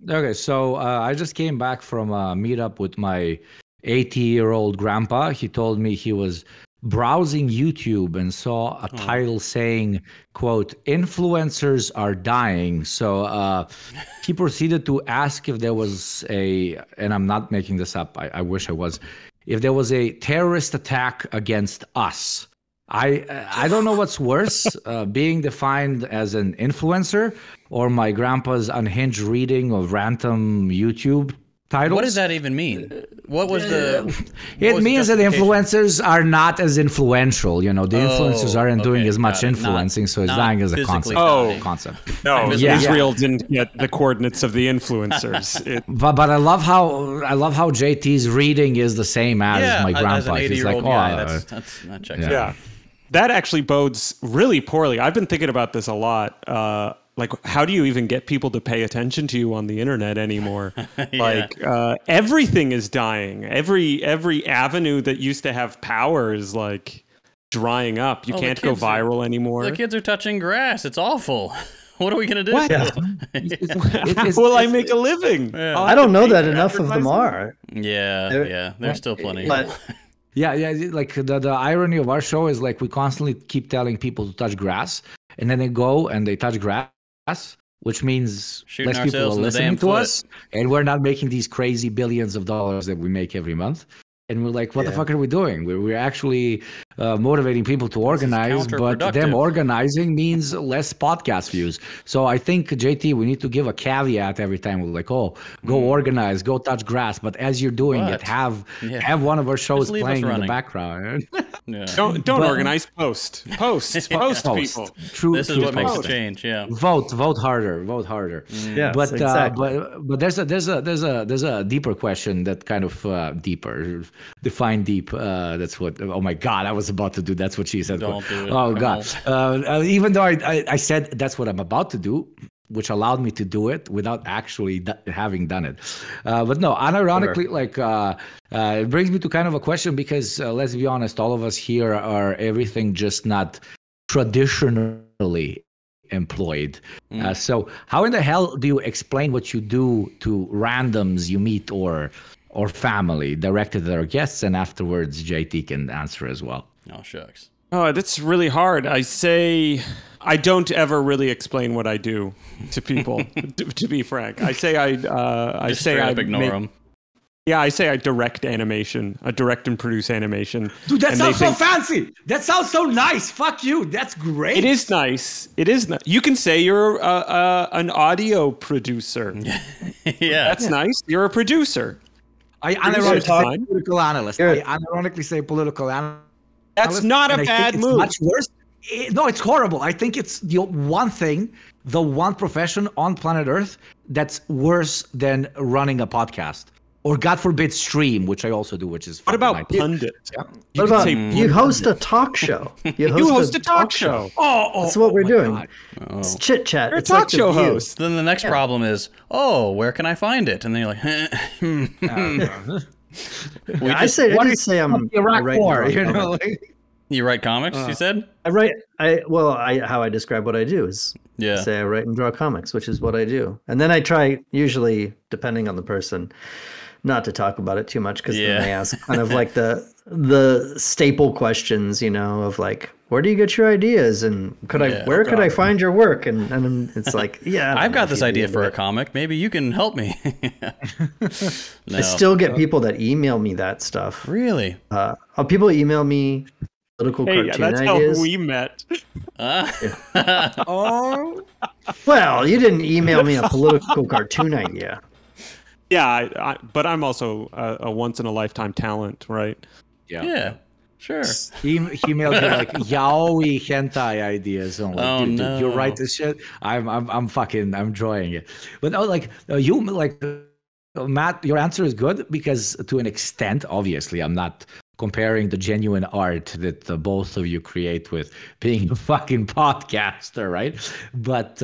Okay, so I just came back from a meetup with my 80-year-old grandpa. He told me he was browsing YouTube and saw a title saying, quote, "Influencers are dying." So he proceeded to ask if there was and I'm not making this up, I wish I was, if there was a terrorist attack against us. I don't know what's worse, being defined as an influencer or my grandpa's unhinged reading of random YouTube titles. What does that even mean? What was the? It means that influencers are not as influential. The influencers aren't doing as much influencing, so it's dying as a concept. Concept. No, Israel didn't get the coordinates of the influencers. But I love how JT's reading is the same as my grandpa. As an 80-year-old guy, that checks out. Yeah. That actually bodes really poorly. I've been thinking about this a lot. Like, how do you even get people to pay attention to you on the internet anymore? Like, everything is dying. Every avenue that used to have power is like drying up. You can't go viral anymore. The kids are touching grass. It's awful. What are we gonna do? What? Will I make a living? Yeah. I don't know that enough of them are. Yeah. There's still plenty. Yeah, like the irony of our show is like we constantly keep telling people to touch grass, and then they go and they touch grass, which means less people are listening to us, and we're not making these crazy billions of dollars that we make every month. And we're like, what the fuck are we doing? We're actually motivating people to organize, but them organizing means less podcast views. So I think, JT, we need to give a caveat every time. We're like, go organize, go touch grass. But as you're doing it, have one of our shows playing in the background. Don't organize, post people. This is what makes a change. Yeah. Vote harder. Yeah. But but there's a deeper question that kind of deeper. Define deep. That's what. Oh my God! I was about to do. That's what she said. Don't do it. Oh God! Even though I said that's what I'm about to do, which allowed me to do it without actually having done it. But no, unironically, it brings me to kind of a question because let's be honest, all of us here are everything just not traditionally employed. So how in the hell do you explain what you do to randoms you meet or family directed at our guests, and afterwards JT can answer as well? Oh, shucks. Oh, that's really hard. I don't ever really explain what I do to people, to be frank. I ignore them. Yeah, I say I direct and produce animation. Dude, that sounds so fancy. That sounds so nice. Fuck you. That's great. It is nice. You can say you're an audio producer. Yeah. That's nice. You're a producer. I unironically say political analyst. I unironically say political analyst. That's not a bad move. Much worse. No, it's horrible. I think it's the one profession on planet Earth that's worse than running a podcast. Or God forbid stream, which I also do, which is what about pundit? Yeah. What about you host a talk show? You host a talk show. Oh, that's what we're doing. It's chit chat. You're a talk show host. Then the next problem is, where can I find it? And then you're like, I say I'm Iraq War. You write comics? You said? How I describe what I do is say I write and draw comics, which is what I do, and then I try, usually depending on the person, not to talk about it too much because then they ask kind of like the staple questions, of like, where do you get your ideas, and where could I find your work, and it's like, I've got this idea for a comic. Maybe you can help me. I still get people that email me that stuff. Really? People email me political cartoon that's ideas. How we met. Oh. Well, you didn't email me a political cartoon idea. Yeah, but I'm also a once-in-a-lifetime talent, right? Yeah, sure. He emailed you like yaoi hentai ideas. I'm like, dude, you write this shit. I'm enjoying it. But Matt, your answer is good because to an extent, obviously, I'm not comparing the genuine art that both of you create with being a fucking podcaster, right? But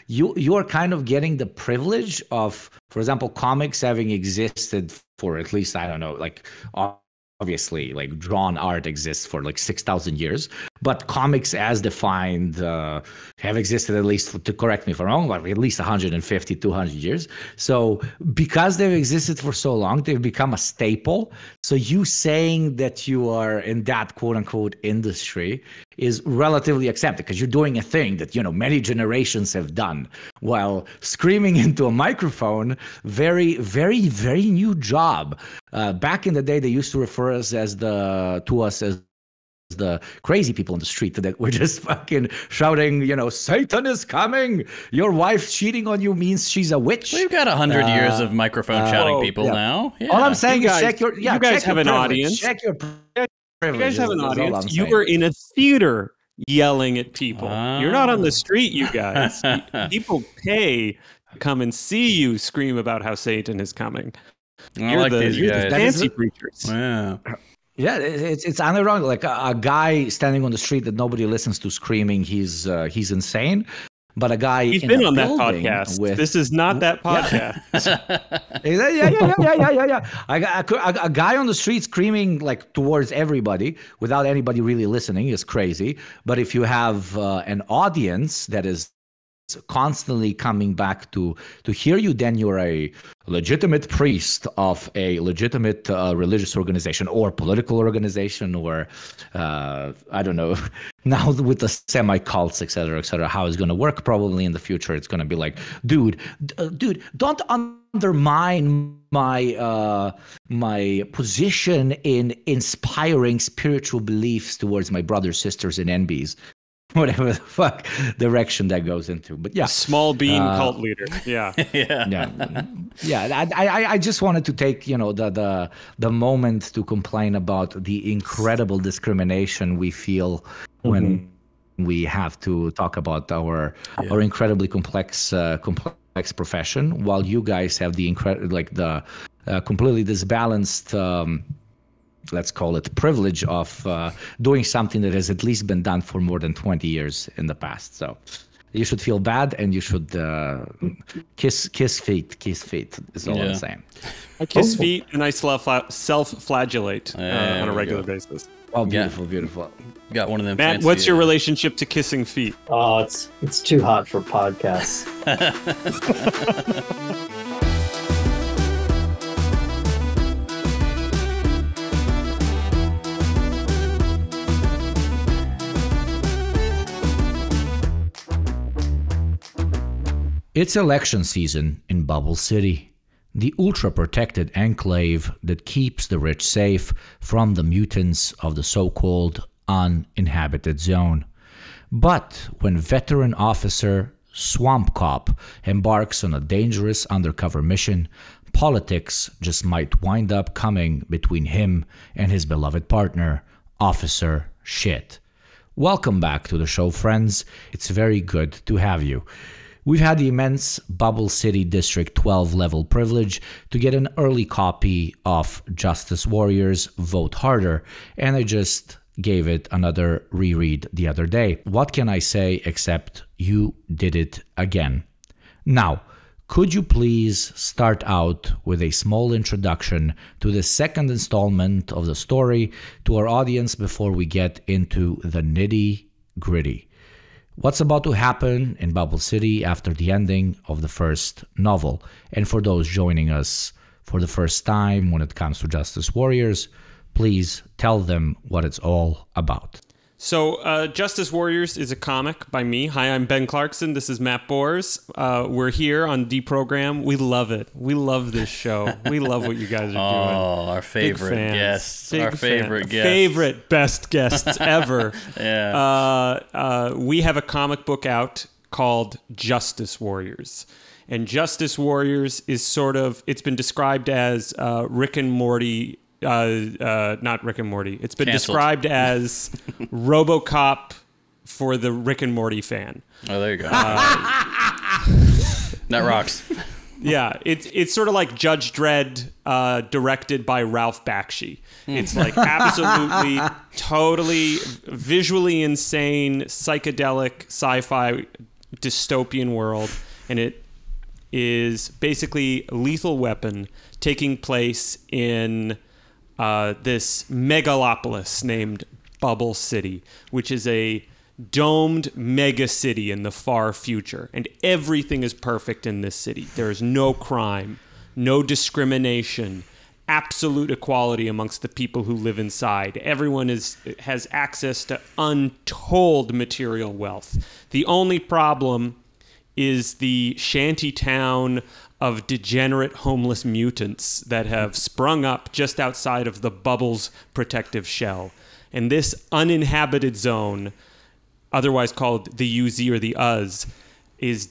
you are kind of getting the privilege of, for example, comics having existed for at least, I don't know, like obviously like drawn art exists for like 6,000 years, but comics as defined have existed, at least, to correct me if I'm wrong, like at least 150, 200 years. So because they've existed for so long, they've become a staple. So you saying that you are in that quote unquote industry is relatively accepted because you're doing a thing that, many generations have done, while screaming into a microphone, very, very, very new job. Back in the day, they used to refer us as the crazy people on the street that were just fucking shouting, Satan is coming. Your wife cheating on you means she's a witch. We've got 100 years of microphone shouting people now. Yeah. All I'm saying you is guys, you guys have an audience. Check your privilege. You guys have an audience. You were in a theater yelling at people. You're not on the street, you guys. People pay to come and see you scream about how Satan is coming. You're the fancy preachers. Yeah. Yeah, it's unironic. Like a guy standing on the street that nobody listens to screaming, he's insane. But a guy he's been on that podcast. This is not that podcast. Yeah. A guy on the street screaming like towards everybody without anybody really listening is crazy. But if you have an audience that is constantly coming back to hear you, then you're a legitimate priest of a legitimate religious organization or political organization, or I don't know, now with the semi-cults, et cetera, how it's going to work probably in the future. It's going to be like, dude, don't undermine my position in inspiring spiritual beliefs towards my brothers, sisters, and NBs. Whatever the fuck direction that goes into. But yeah. Small bean cult leader. Yeah. Yeah. I just wanted to take, the moment to complain about the incredible discrimination we feel when we have to talk about our incredibly complex profession, while you guys have the completely disbalanced let's call it privilege of doing something that has at least been done for more than 20 years in the past. So you should feel bad, and you should kiss feet is all I'm saying. I kiss feet and I self-flagellate on a regular basis. Oh, beautiful. Got one of them. Matt, what's your relationship to kissing feet? Oh, it's too hot for podcasts. It's election season in Bubble City, the ultra-protected enclave that keeps the rich safe from the mutants of the so-called uninhabited zone. But when veteran officer Swamp Cop embarks on a dangerous undercover mission, politics just might wind up coming between him and his beloved partner, Officer Shit. Welcome back to the show, friends. It's very good to have you. We've had the immense Bubble City District 12 level privilege to get an early copy of Justice Warriors Vote Harder, and I just gave it another reread the other day. What can I say except you did it again? Now, could you please start out with a small introduction to the second installment of the story to our audience before we get into the nitty-gritty? What's about to happen in Bubble City after the ending of the first novel? And for those joining us for the first time when it comes to Justice Warriors, please tell them what it's all about. So Justice Warriors is a comic by me. Hi, I'm Ben Clarkson. This is Matt Bors. We're here on Deprogram. We love it. We love this show. We love what you guys are doing. Oh, our favorite guests. Favorite best guests ever. We have a comic book out called Justice Warriors. And Justice Warriors is it's been described as Rick and Morty. Not Rick and Morty. It's been described as RoboCop for the Rick and Morty fan. Oh, there you go. That rocks. Yeah, it's sort of like Judge Dredd, directed by Ralph Bakshi. It's like absolutely, totally visually insane, psychedelic, sci-fi, dystopian world, and it is basically Lethal Weapon taking place in this megalopolis named Bubble City, which is a domed mega city in the far future. And everything is perfect in this city. There is no crime, no discrimination, absolute equality amongst the people who live inside. Everyone has access to untold material wealth. The only problem is the shanty town of degenerate homeless mutants that have sprung up just outside of the bubble's protective shell. And this uninhabited zone, otherwise called the UZ or the US, is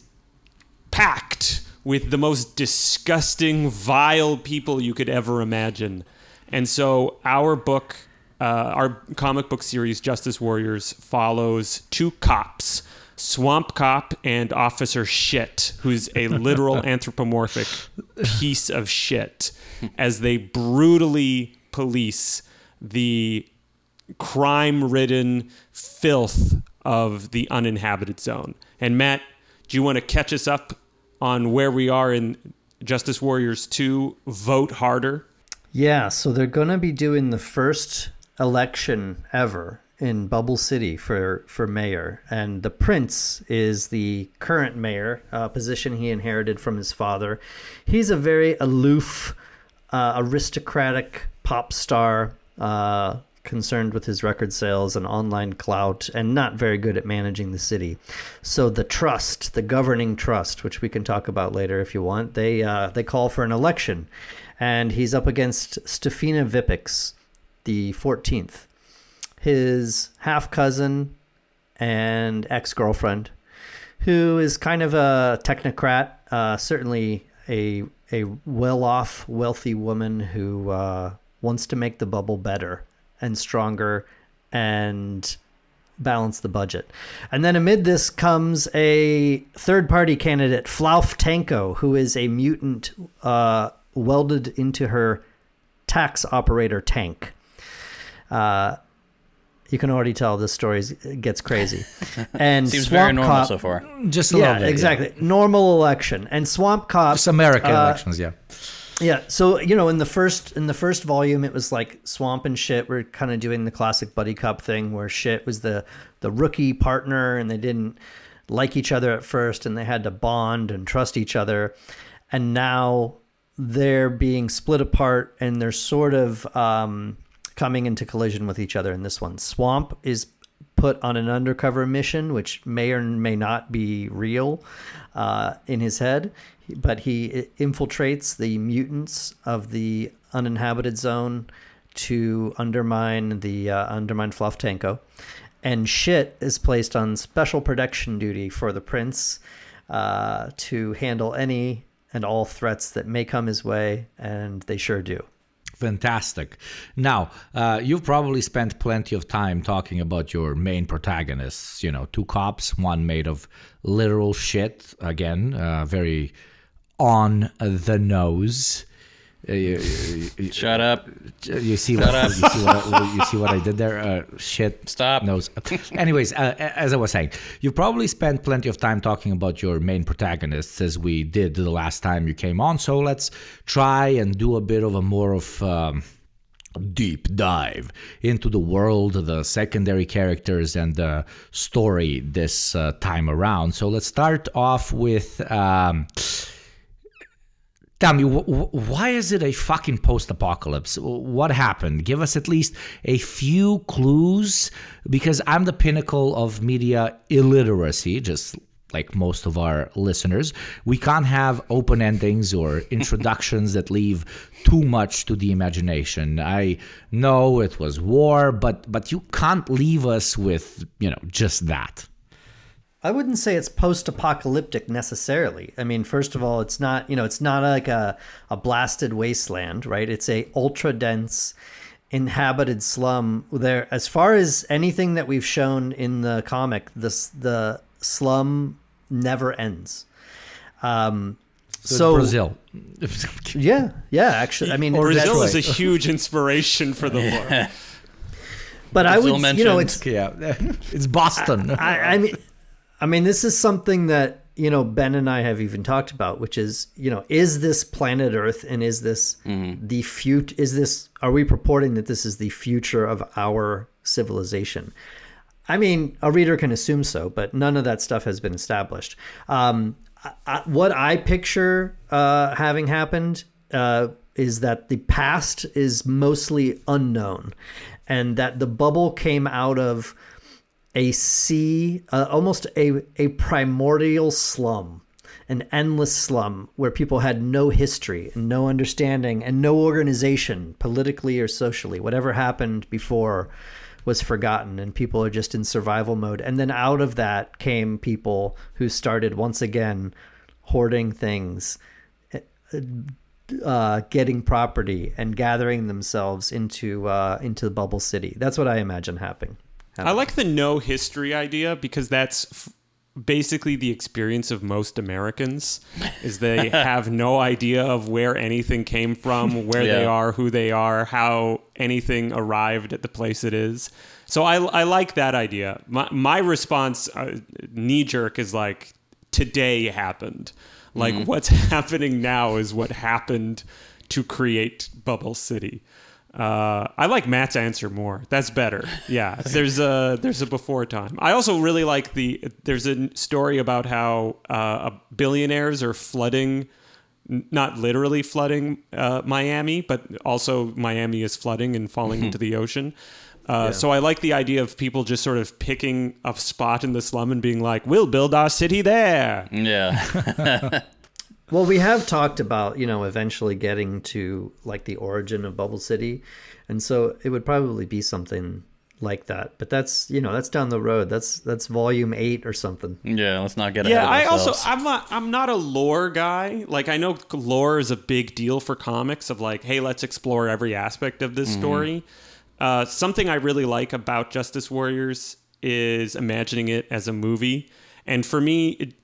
packed with the most disgusting, vile people you could ever imagine. And so our book, our comic book series, Justice Warriors, follows two cops, Swamp Cop and Officer Shit, who's a literal anthropomorphic piece of shit, as they brutally police the crime-ridden filth of the uninhabited zone. And Matt, do you want to catch us up on where we are in Justice Warriors 2, Vote Harder? Yeah, so they're going to be doing the first election ever in Bubble City for mayor. And the prince is the current mayor, position he inherited from his father. He's a very aloof, aristocratic pop star, concerned with his record sales and online clout, and not very good at managing the city. So the trust, the governing trust, which we can talk about later if you want, they call for an election, and he's up against Stefina Vipix, the 14th, his half cousin and ex-girlfriend, who is kind of a technocrat, certainly a well-off, wealthy woman who wants to make the bubble better and stronger and balance the budget. And then amid this comes a third-party candidate, Flauftanko, who is a mutant welded into her tax operator tank. You can already tell this story gets crazy. And seems Swamp very normal Cop, so far. Just a little bit. Exactly. Yeah. Normal election. And Swamp Cop. Just American elections, yeah. Yeah, so in the first volume, it was like Swamp and Shit were kind of doing the classic buddy cop thing, where Shit was the rookie partner, and they didn't like each other at first, and they had to bond and trust each other. And now they're being split apart, and they're sort of coming into collision with each other in this one. Swamp is put on an undercover mission, which may or may not be real in his head, but he infiltrates the mutants of the uninhabited zone to undermine Flauftanko. And Shit is placed on special protection duty for the prince to handle any and all threats that may come his way, and they sure do. Fantastic. Now, you've probably spent plenty of time talking about your main protagonists, two cops, one made of literal shit, again, very on the nose. Shut up. You see what I did there? Shit. Stop. Nose. Anyways, as I was saying, you've probably spent plenty of time talking about your main protagonists, as we did the last time you came on. So let's try and do a bit of a more of deep dive into the world, the secondary characters, and the story this time around. So let's start off with... Tell me, why is it a fucking post-apocalypse? What happened? Give us at least a few clues, because I'm the pinnacle of media illiteracy, just like most of our listeners. We can't have open endings or introductions that leave too much to the imagination. I know it was war, but you can't leave us with, just that. I wouldn't say it's post-apocalyptic necessarily. I mean, first of all, it's not like a blasted wasteland, right? It's a ultra-dense, inhabited slum. There, as far as anything that we've shown in the comic, the slum never ends. So Brazil. yeah. Actually, I mean, Brazil is a huge inspiration for the book. But I would, it's Boston. I mean, this is something that, Ben and I have even talked about, which is, is this planet Earth, and is this the future? Are we purporting that this is the future of our civilization. I mean, a reader can assume so, but none of that stuff has been established. What I picture having happened is that the past is mostly unknown, and that the bubble came out of a sea, almost a primordial slum, an endless slum where people had no history and no understanding and no organization politically or socially. Whatever happened before was forgotten, and people are just in survival mode. And then out of that came people who started once again hoarding things, getting property, and gathering themselves into the bubble city. That's what I imagine happening. I like the no history idea, because that's basically the experience of most Americans, is they have no idea of where anything came from, where they are, who they are, how anything arrived at the place it is. So I like that idea. My response, knee-jerk, is like, today happened. Like, what's happening now is what happened to create Bubble City. I like Matt's answer more. That's better. Yeah, there's a before time. I also really like there's a story about how billionaires are flooding, not literally flooding Miami, but also Miami is flooding and falling into the ocean. So I like the idea of people just sort of picking a spot in the slum and being like, we'll build our city there. Yeah. Well, we have talked about, eventually getting to like the origin of Bubble City. And so it would probably be something like that. But that's, that's down the road. That's volume 8 or something. Yeah, let's not get ahead of ourselves. I'm not a lore guy. Like, I know lore is a big deal for comics, of like, hey, let's explore every aspect of this story. Something I really like about Justice Warriors is imagining it as a movie. And for me,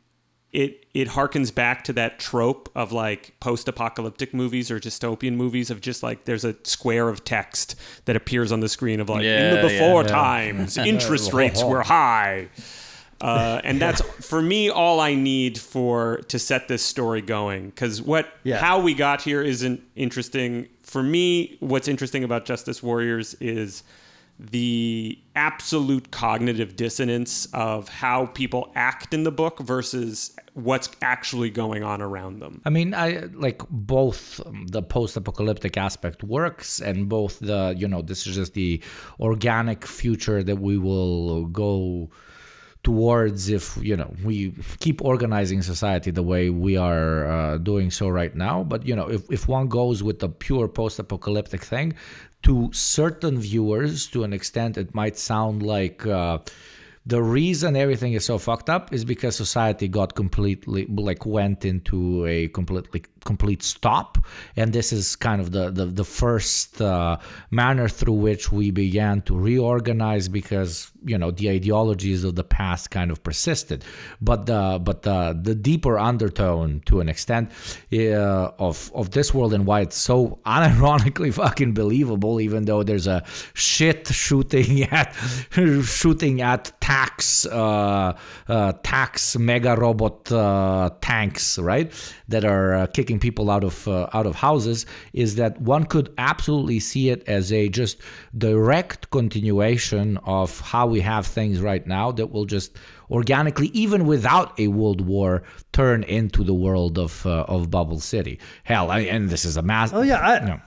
it harkens back to that trope of like post-apocalyptic movies or dystopian movies of just like there's a square of text that appears on the screen of like, in the before times, interest rates were high. And that's, for me, all I need to set this story going. Because how we got here isn't interesting. For me, what's interesting about Justice Warriors is the absolute cognitive dissonance of how people act in the book versus what's actually going on around them. I mean, I like both the post-apocalyptic aspect works, and both the, this is just the organic future that we will go towards if, we keep organizing society the way we are doing so right now. But, if one goes with the pure post-apocalyptic thing, to certain viewers, to an extent, it might sound like the reason everything is so fucked up is because society got completely, went into a complete stop. And this is kind of the first manner through which we began to reorganize, because, the ideologies of the past kind of persisted. But the deeper undertone, to an extent, of this world, and why it's so unironically fucking believable, even though there's a shit shooting at tax mega robot tanks, right, that are kicking people out of houses, is that one could absolutely see it as a just direct continuation of how we have things right now, that will just organically, even without a world war, turn into the world of Bubble City. Hell, and this is a mass. Oh yeah,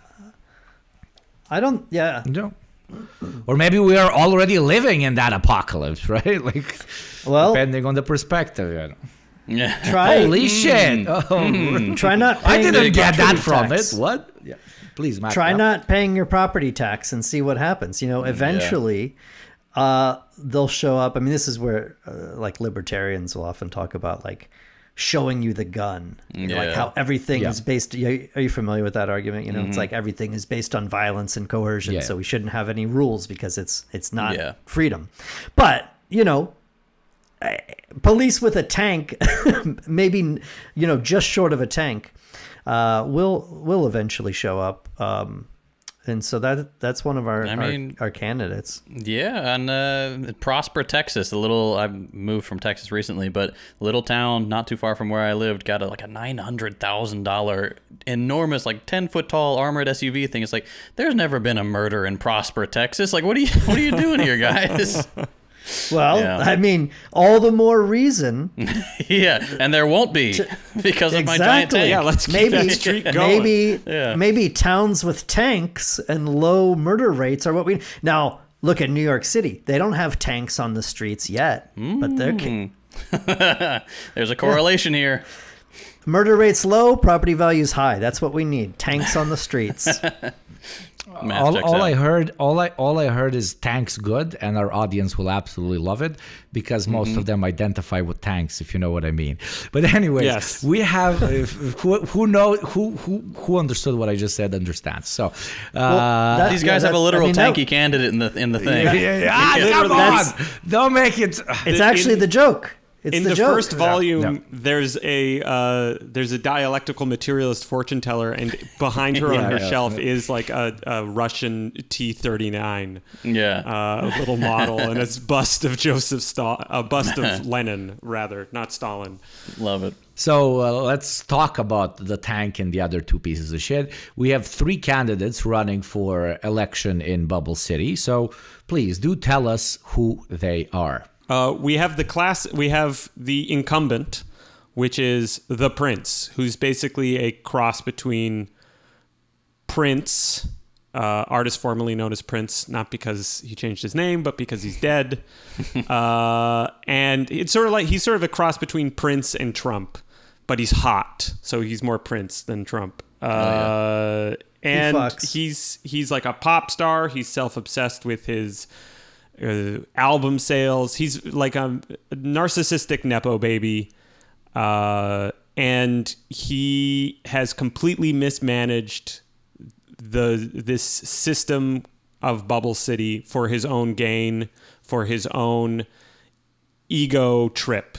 I don't. Yeah. No. Or maybe we are already living in that apocalypse, right? Depending on the perspective. Yeah. Holy shit! Try not. I didn't get that from it. What? Yeah. Please, Matt. Try not paying your property tax and see what happens. Eventually, they'll show up. I mean, this is where libertarians will often talk about showing you the gun, like how everything is based. Are you familiar with that argument? It's like everything is based on violence and coercion, so we shouldn't have any rules because it's not freedom. But police with a tank, maybe just short of a tank, will eventually show up. And so that's one of our candidates. Yeah, and Prosper, Texas, I moved from Texas recently, but a little town not too far from where I lived got a $900,000 enormous 10-foot tall armored SUV thing. It's like, there's never been a murder in Prosper, Texas. Like, what are you doing here, guys? Well, yeah. I mean, all the more reason. Yeah, and there won't be because of my giant tank. Yeah, let's keep that streak going. Maybe towns with tanks and low murder rates are what we... Now, look at New York City. They don't have tanks on the streets yet, but they're... There's a correlation here. Murder rates low, property values high. That's what we need. Tanks on the streets. All I heard is tanks good, and our audience will absolutely love it because most of them identify with tanks, if you know what I mean. But anyways, yes. We have who understood what I just said understands. So these guys have a literal tanky candidate in the thing. Come on, don't make it. It's actually the joke. In the first volume, there's a dialectical materialist fortune teller, and behind her on her shelf is like a Russian T-39, a little model, and it's bust of Lenin, rather, not Stalin. Love it. So let's talk about the tank and the other two pieces of shit. We have 3 candidates running for election in Bubble City. So please do tell us who they are. We have the incumbent, which is the Prince, who's basically a cross between Prince, artist formerly known as Prince, not because he changed his name, but because he's dead. And it's sort of like he's sort of a cross between Prince and Trump, but he's hot, so he's more Prince than Trump. And he's like a pop star. He's self-obsessed with his album sales. He's like a narcissistic Nepo baby, and he has completely mismanaged this system of Bubble City for his own gain, for his own ego trip.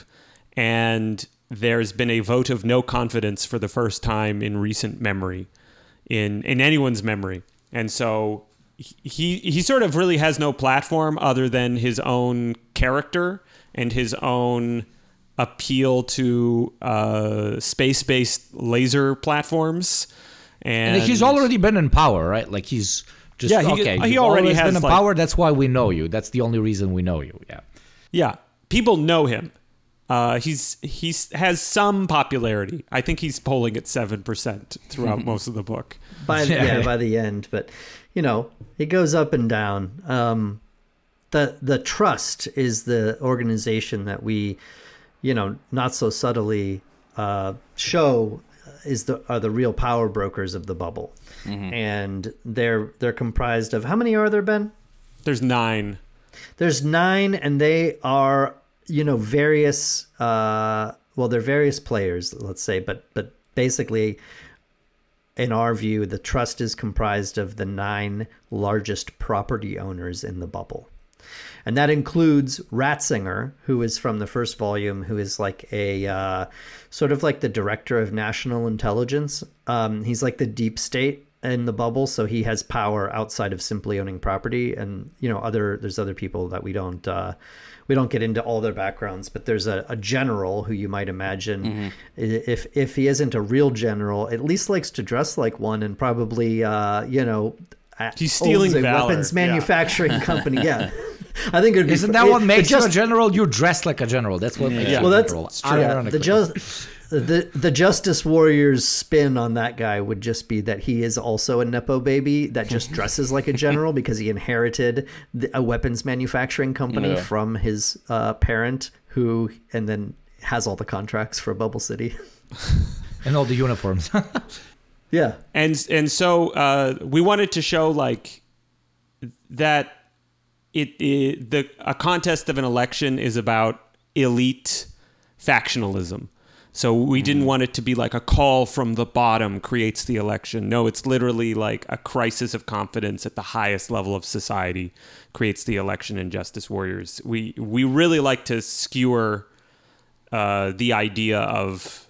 And there's been a vote of no confidence for the first time in recent memory, in anyone's memory. And so he sort of really has no platform other than his own character and his own appeal to space-based laser platforms. And he's already been in power, right? Like he's just he already has been in power. That's why we know you. That's the only reason we know you. Yeah. People know him. He has some popularity. I think he's polling at 7% throughout most of the book. By the end, but it goes up and down. The Trust is the organization that we, not so subtly show are the real power brokers of the bubble, and they're comprised of, how many are there, Ben? There's 9. There's 9, and they are various. They're various players, let's say, but basically, in our view, the Trust is comprised of the 9 largest property owners in the bubble. And that includes Ratzinger, who is from the first volume, who is like a sort of like the director of national intelligence. He's like the deep state in the bubble, so he has power outside of simply owning property. And there's other people that we don't get into all their backgrounds, but there's a general who you might imagine, if he isn't a real general, at least likes to dress like one, and probably he's stealing a valor. Weapons manufacturing company. Yeah. I think it'd be. Isn't that what makes you a general? You're dressed like a general. That's what makes you a general. The Justice Warriors spin on that guy would just be that he is also a Nepo baby that just dresses like a general because he inherited a weapons manufacturing company from his parent, and then has all the contracts for Bubble City and all the uniforms. Yeah, and so we wanted to show like that. A contest of an election is about elite factionalism. So we didn't want it to be like a call from the bottom creates the election. No, it's literally like a crisis of confidence at the highest level of society creates the election in Justice Warriors. We really like to skewer the idea of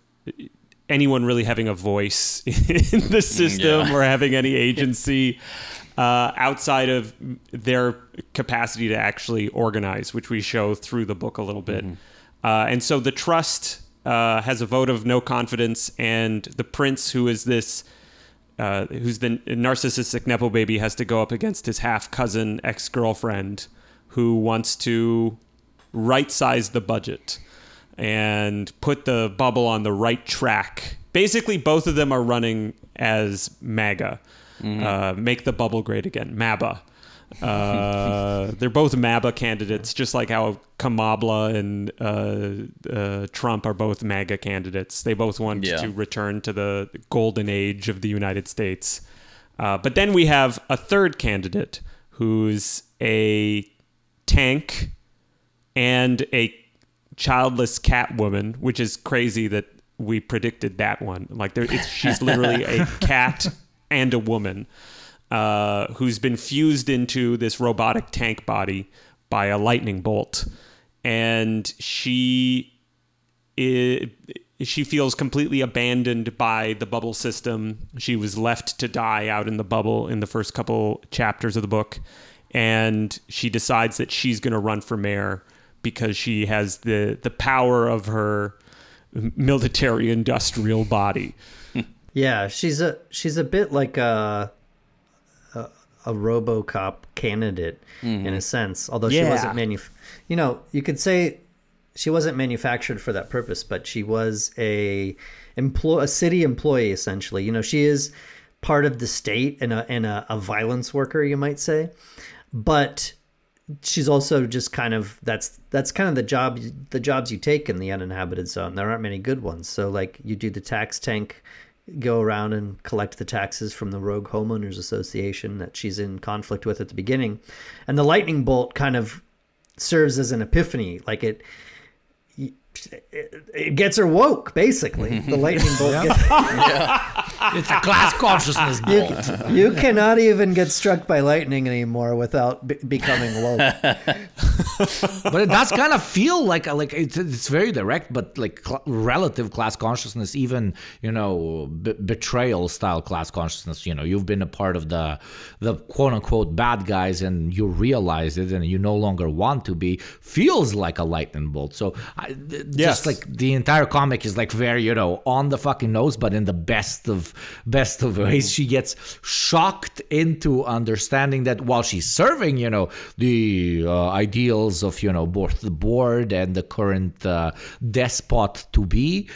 anyone really having a voice in the system or having any agency. outside of their capacity to actually organize, which we show through the book a little bit. And so the trust has a vote of no confidence, and the prince, who is this, who's the narcissistic Nepo baby, has to go up against his half-cousin ex-girlfriend who wants to right-size the budget and put the bubble on the right track. Basically, both of them are running as MAGA. Make the bubble great again. MABA. They're both MABA candidates, just like how Kamala and Trump are both MAGA candidates. They both want to return to the golden age of the United States. But then we have a third candidate who's a tank and a childless cat woman, which is crazy that we predicted that one. Like, she's literally a cat and a woman who's been fused into this robotic tank body by a lightning bolt. And she feels completely abandoned by the bubble system. She was left to die out in the bubble in the first couple chapters of the book. And she decides that she's going to run for mayor because she has the power of her military industrial body. Yeah, she's a bit like a RoboCop candidate in a sense, although she wasn't you could say she wasn't manufactured for that purpose, but she was a city employee essentially. You know, she is part of the state and a violence worker, you might say, but she's also just kind of that's kind of the jobs you take in the uninhabited zone. There aren't many good ones. So like you do the tax tank, go around and collect the taxes from the rogue homeowners association that she's in conflict with at the beginning, and the lightning bolt kind of serves as an epiphany. Like it gets her woke, basically. The lightning bolt It's a class consciousness bolt. You cannot even get struck by lightning anymore without becoming woke. But it does kind of feel like it's very direct, but like relative class consciousness, even, you know, betrayal style class consciousness. You know, you've been a part of the quote unquote bad guys, and you realize it, and you no longer want to be. Feels like a lightning bolt. So just like the entire comic is like very, you know, on the fucking nose, but in the best of ways. She gets shocked into understanding that while she's serving, you know, the ideals of, you know, both the board and the current despot to be,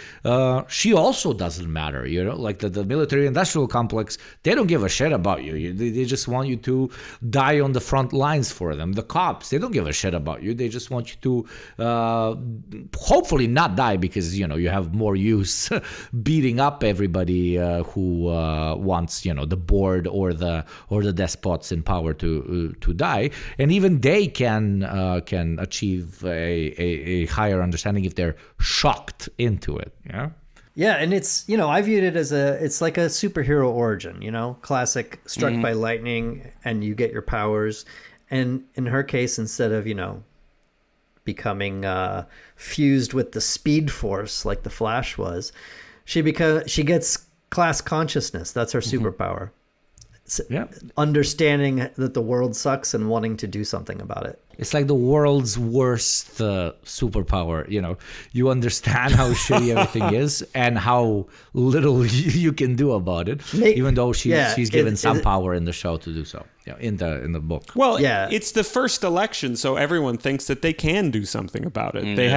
she also doesn't matter. You know, like the military industrial complex, they don't give a shit about you. They just want you to die on the front lines for them. The cops, they don't give a shit about you. They just want you to hopefully not die, because, you know, you have more use beating up everybody who wants, you know, the board or the despots in power to die. And even they can achieve a higher understanding if they're shocked into it. Yeah. Yeah, and it's, you know, I viewed it as it's like a superhero origin, you know, classic struck by lightning and you get your powers. And in her case, instead of, you know, becoming fused with the Speed Force like the Flash was, she gets class consciousness. That's her superpower. Understanding that the world sucks and wanting to do something about it. It's like the world's worst superpower. You know, you understand how shitty everything is and how little you can do about it, even though she's given some power in the show to do so. Yeah, in the book. Well, it's the first election, so everyone thinks that they can do something about it. They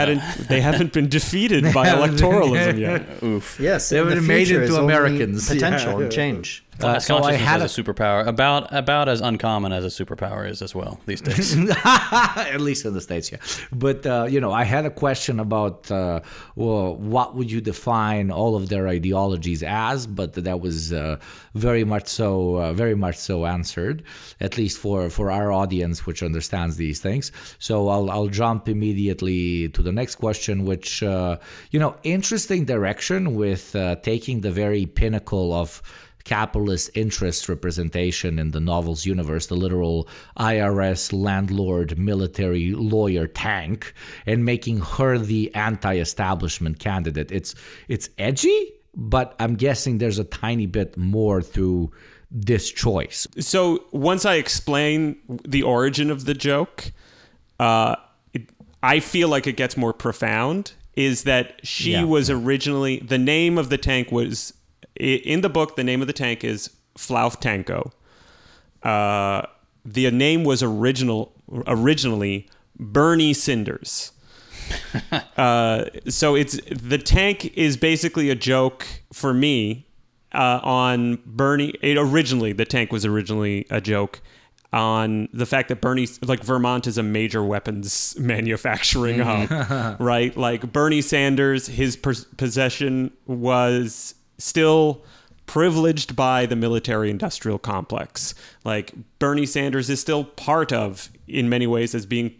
haven't been defeated by electoralism yet. Oof. Yes, they haven't made into Americans. Potential and change. Class consciousness as a superpower, about as uncommon as a superpower is as well these days. At least in the States, yeah. But, you know, I had a question about what would you define all of their ideologies as, but that was very much so answered, at least for our audience, which understands these things. So I'll jump immediately to the next question, which, you know, interesting direction with taking the very pinnacle of capitalist interest representation in the novel's universe, the literal IRS landlord military lawyer tank, and making her the anti-establishment candidate. It's edgy but I'm guessing there's a tiny bit more to this choice. So once I explain the origin of the joke, I feel like it gets more profound, is that she was originally, the name of the tank was, in the book, the name of the tank is Flauftanko. The name was originally Bernie Cinders. So the tank is basically a joke for me on Bernie. The tank was originally a joke on the fact that Vermont is a major weapons manufacturing hub, right? Like Bernie Sanders, his possession was still privileged by the military-industrial complex. Like Bernie Sanders is still part of, in many ways, as being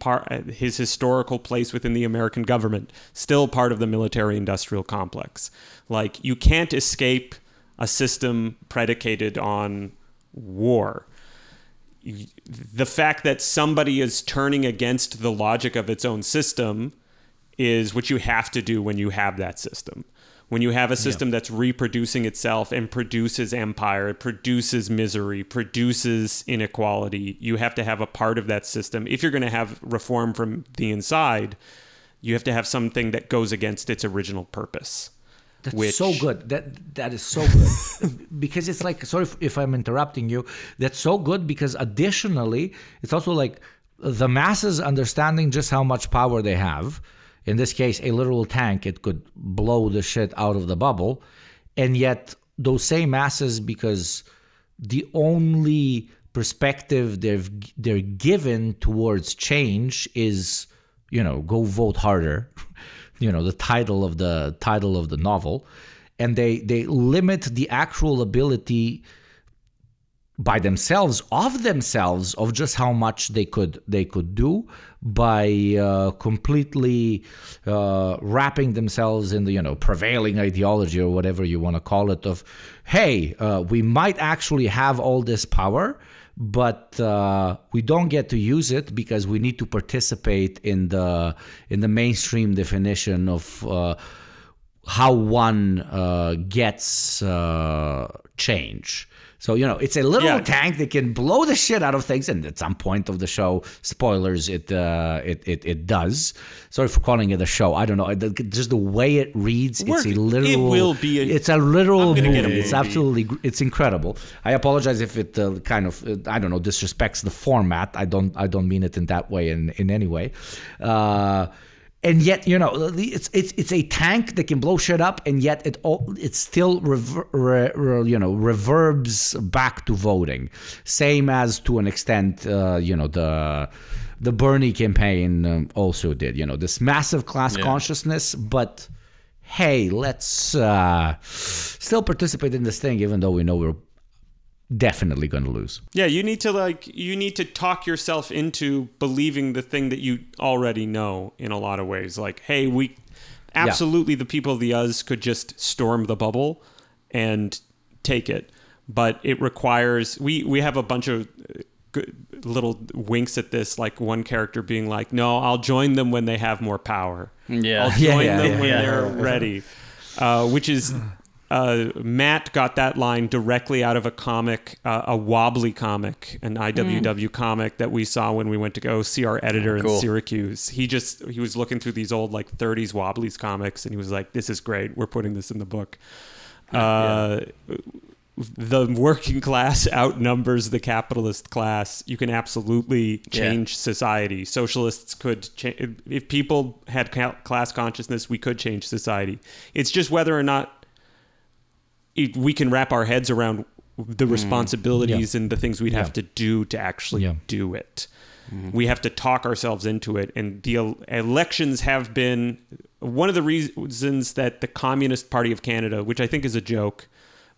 his historical place within the American government, still part of the military-industrial complex. Like you can't escape a system predicated on war. The fact that somebody is turning against the logic of its own system is what you have to do when you have that system. When you have a system that's reproducing itself and produces empire, it produces misery, produces inequality, you have to have a part of that system. If you're going to have reform from the inside, you have to have something that goes against its original purpose. That's so good. That is so good. Because it's like, sorry if I'm interrupting you, that's so good because additionally, it's also like the masses understanding just how much power they have. In this case, a literal tank, it could blow the shit out of the bubble. And yet those same masses, because the only perspective they're given towards change is, go vote harder. The title of the novel, and they limit the actual ability by themselves of just how much they could do by completely wrapping themselves in the prevailing ideology or whatever you want to call it of, hey, we might actually have all this power, but we don't get to use it because we need to participate in the mainstream definition of how one gets change. So, it's a little tank that can blow the shit out of things. And at some point of the show, spoilers, it does. Sorry for calling it a show. I don't know. Just the way it reads, it's a literal... It will be it's a literal movie. It's absolutely... It's incredible. I apologize if it kind of, I don't know, disrespects the format. I don't mean it in that way in any way. And yet, it's a tank that can blow shit up, and yet it still reverbs back to voting. Same as to an extent, the Bernie campaign also did. This massive class consciousness, but hey, let's still participate in this thing, even though we know we're definitely going to lose. Yeah, you need to talk yourself into believing the thing that you already know in a lot of ways. Like, hey, the people of the US could just storm the bubble and take it. But it requires, we have a bunch of little winks at this, like one character being like, no, I'll join them when they have more power. Yeah. I'll join them when they're ready. Which is... Matt got that line directly out of a comic, a Wobbly comic, an IWW comic that we saw when we went to go see our editor in Syracuse. He was looking through these old 30s Wobblies comics, and he was like, "This is great. We're putting this in the book." The working class outnumbers the capitalist class. You can absolutely change society. Socialists could change. If people had class consciousness, we could change society. It's just whether or not we can wrap our heads around the responsibilities and the things we'd have to do to actually do it. We have to talk ourselves into it. And the elections have been one of the reasons that the Communist Party of Canada, which I think is a joke,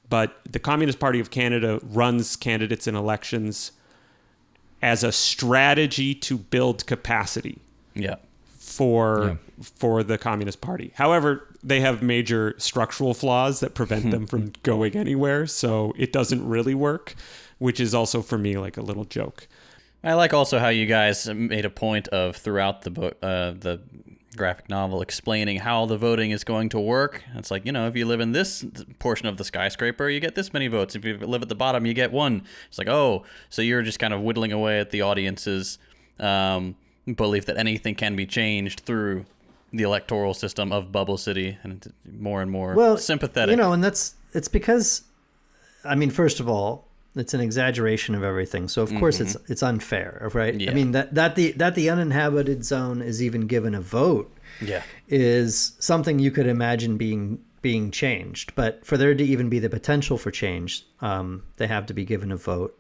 but the Communist Party of Canada runs candidates in elections as a strategy to build capacity for the Communist Party. However, they have major structural flaws that prevent them from going anywhere, so it doesn't really work, which is also for me like a little joke. I like also how you guys made a point of throughout the book, graphic novel explaining how the voting is going to work. It's like, if you live in this portion of the skyscraper, you get this many votes. If you live at the bottom, you get one. It's like, oh, so you're just kind of whittling away at the audience's belief that anything can be changed through the electoral system of Bubble City, and more and more sympathetic. And it's because, first of all, it's an exaggeration of everything. So of course it's unfair, right? Yeah. I mean that the uninhabited zone is even given a vote is something you could imagine being changed. But for there to even be the potential for change, they have to be given a vote.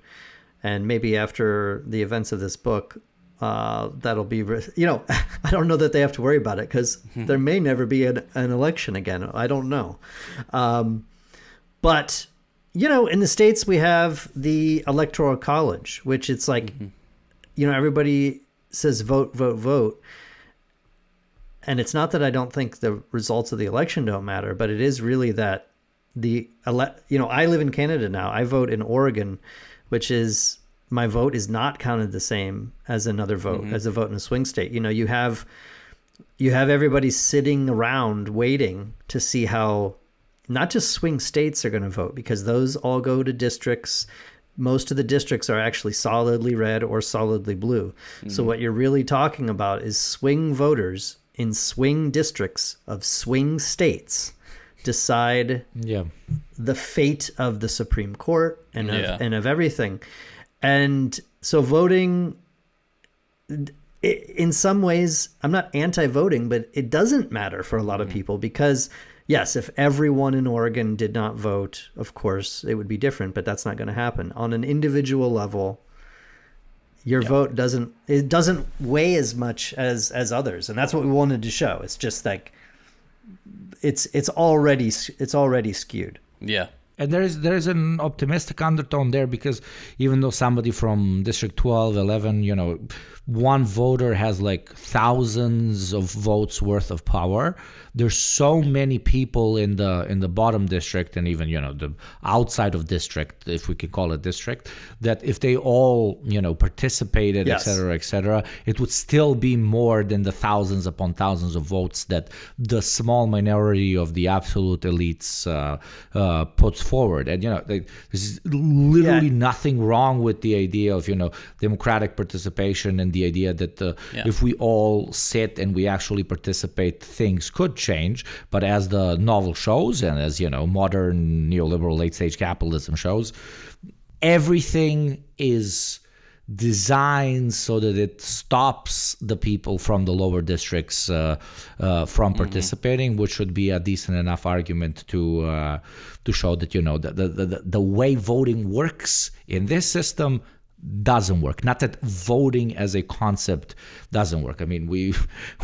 And maybe after the events of this book, that'll be, I don't know that they have to worry about it, because there may never be an election again. I don't know. But in the States, we have the Electoral College, which it's like, everybody says vote, vote, vote. And it's not that I don't think the results of the election don't matter, but it is really that I live in Canada now. I vote in Oregon, which is, my vote is not counted the same as another vote, as a vote in a swing state. You have everybody sitting around waiting to see how not just swing states are going to vote, because those all go to districts. Most of the districts are actually solidly red or solidly blue. So what you're really talking about is swing voters in swing districts of swing states decide the fate of the Supreme Court and of everything. And so voting, in some ways, I'm not anti-voting, but it doesn't matter for a lot of people, because yes, if everyone in Oregon did not vote, of course, it would be different, but that's not going to happen. On an individual level, your vote doesn't weigh as much as others. And that's what we wanted to show. It's just like, it's already skewed. Yeah. And there's an optimistic undertone there, because even though somebody from District 12, 11, one voter has like thousands of votes worth of power, there's so many people in the bottom district, and even the outside of district, if we can call it district, that if they all participated, et cetera, it would still be more than the thousands upon thousands of votes that the small minority of the absolute elites puts forward. And there's literally nothing wrong with the idea of democratic participation, and the idea that if we all sit and we actually participate, things could change. But as the novel shows, and as modern neoliberal late stage capitalism shows, everything is designed so that it stops the people from the lower districts from participating, which would be a decent enough argument to show that the way voting works in this system doesn't work. Not that voting as a concept doesn't work. I mean, we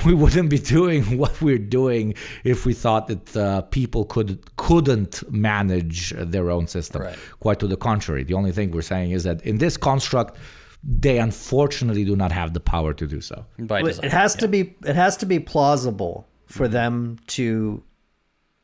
wouldn't be doing what we're doing if we thought that people couldn't manage their own system. Right. Quite to the contrary. The only thing we're saying is that in this construct, they unfortunately do not have the power to do so. By design, it has to be plausible for them to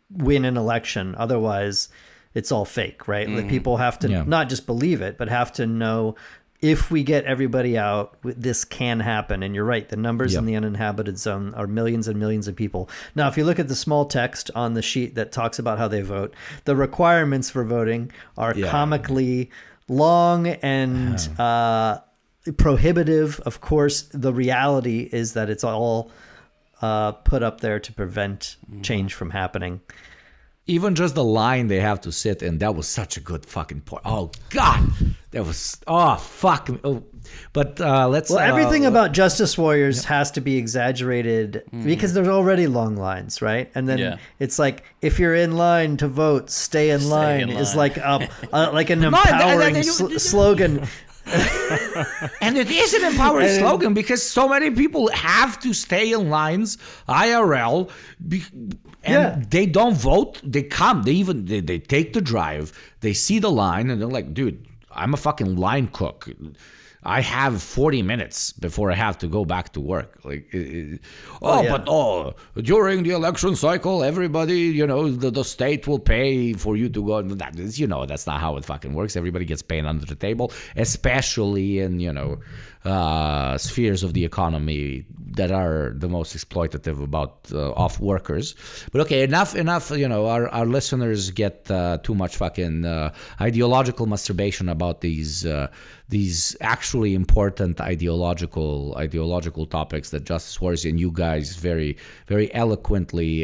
win an election. Otherwise, it's all fake, right? Like, people have to not just believe it, but have to know, if we get everybody out, this can happen. And you're right, the numbers in the uninhabited zone are millions and millions of people. Now, if you look at the small text on the sheet that talks about how they vote, the requirements for voting are comically long and prohibitive. Of course, the reality is that it's all put up there to prevent change from happening. Even just the line they have to sit in, that was such a good fucking point. Oh, God. That was, fuck. Oh. But let's... Well, everything about Justice Warriors has to be exaggerated because there's already long lines, right? And then it's like, if you're in line to vote, stay in line is like an empowering slogan. And it is an empowering slogan, because so many people have to stay in lines IRL, and they don't vote. They come, they take the drive, they see the line, and they're like, dude, I'm a fucking line cook. I have 40 minutes before I have to go back to work. Like, during the election cycle, everybody, you know, the state will pay for you to go. That is, you know, that's not how it fucking works. Everybody gets paid under the table, especially in, you know, spheres of the economy that are the most exploitative about off workers. But okay, enough. You know, our listeners get too much fucking ideological masturbation about these actually important ideological topics that Justice Warriors and you guys very, very eloquently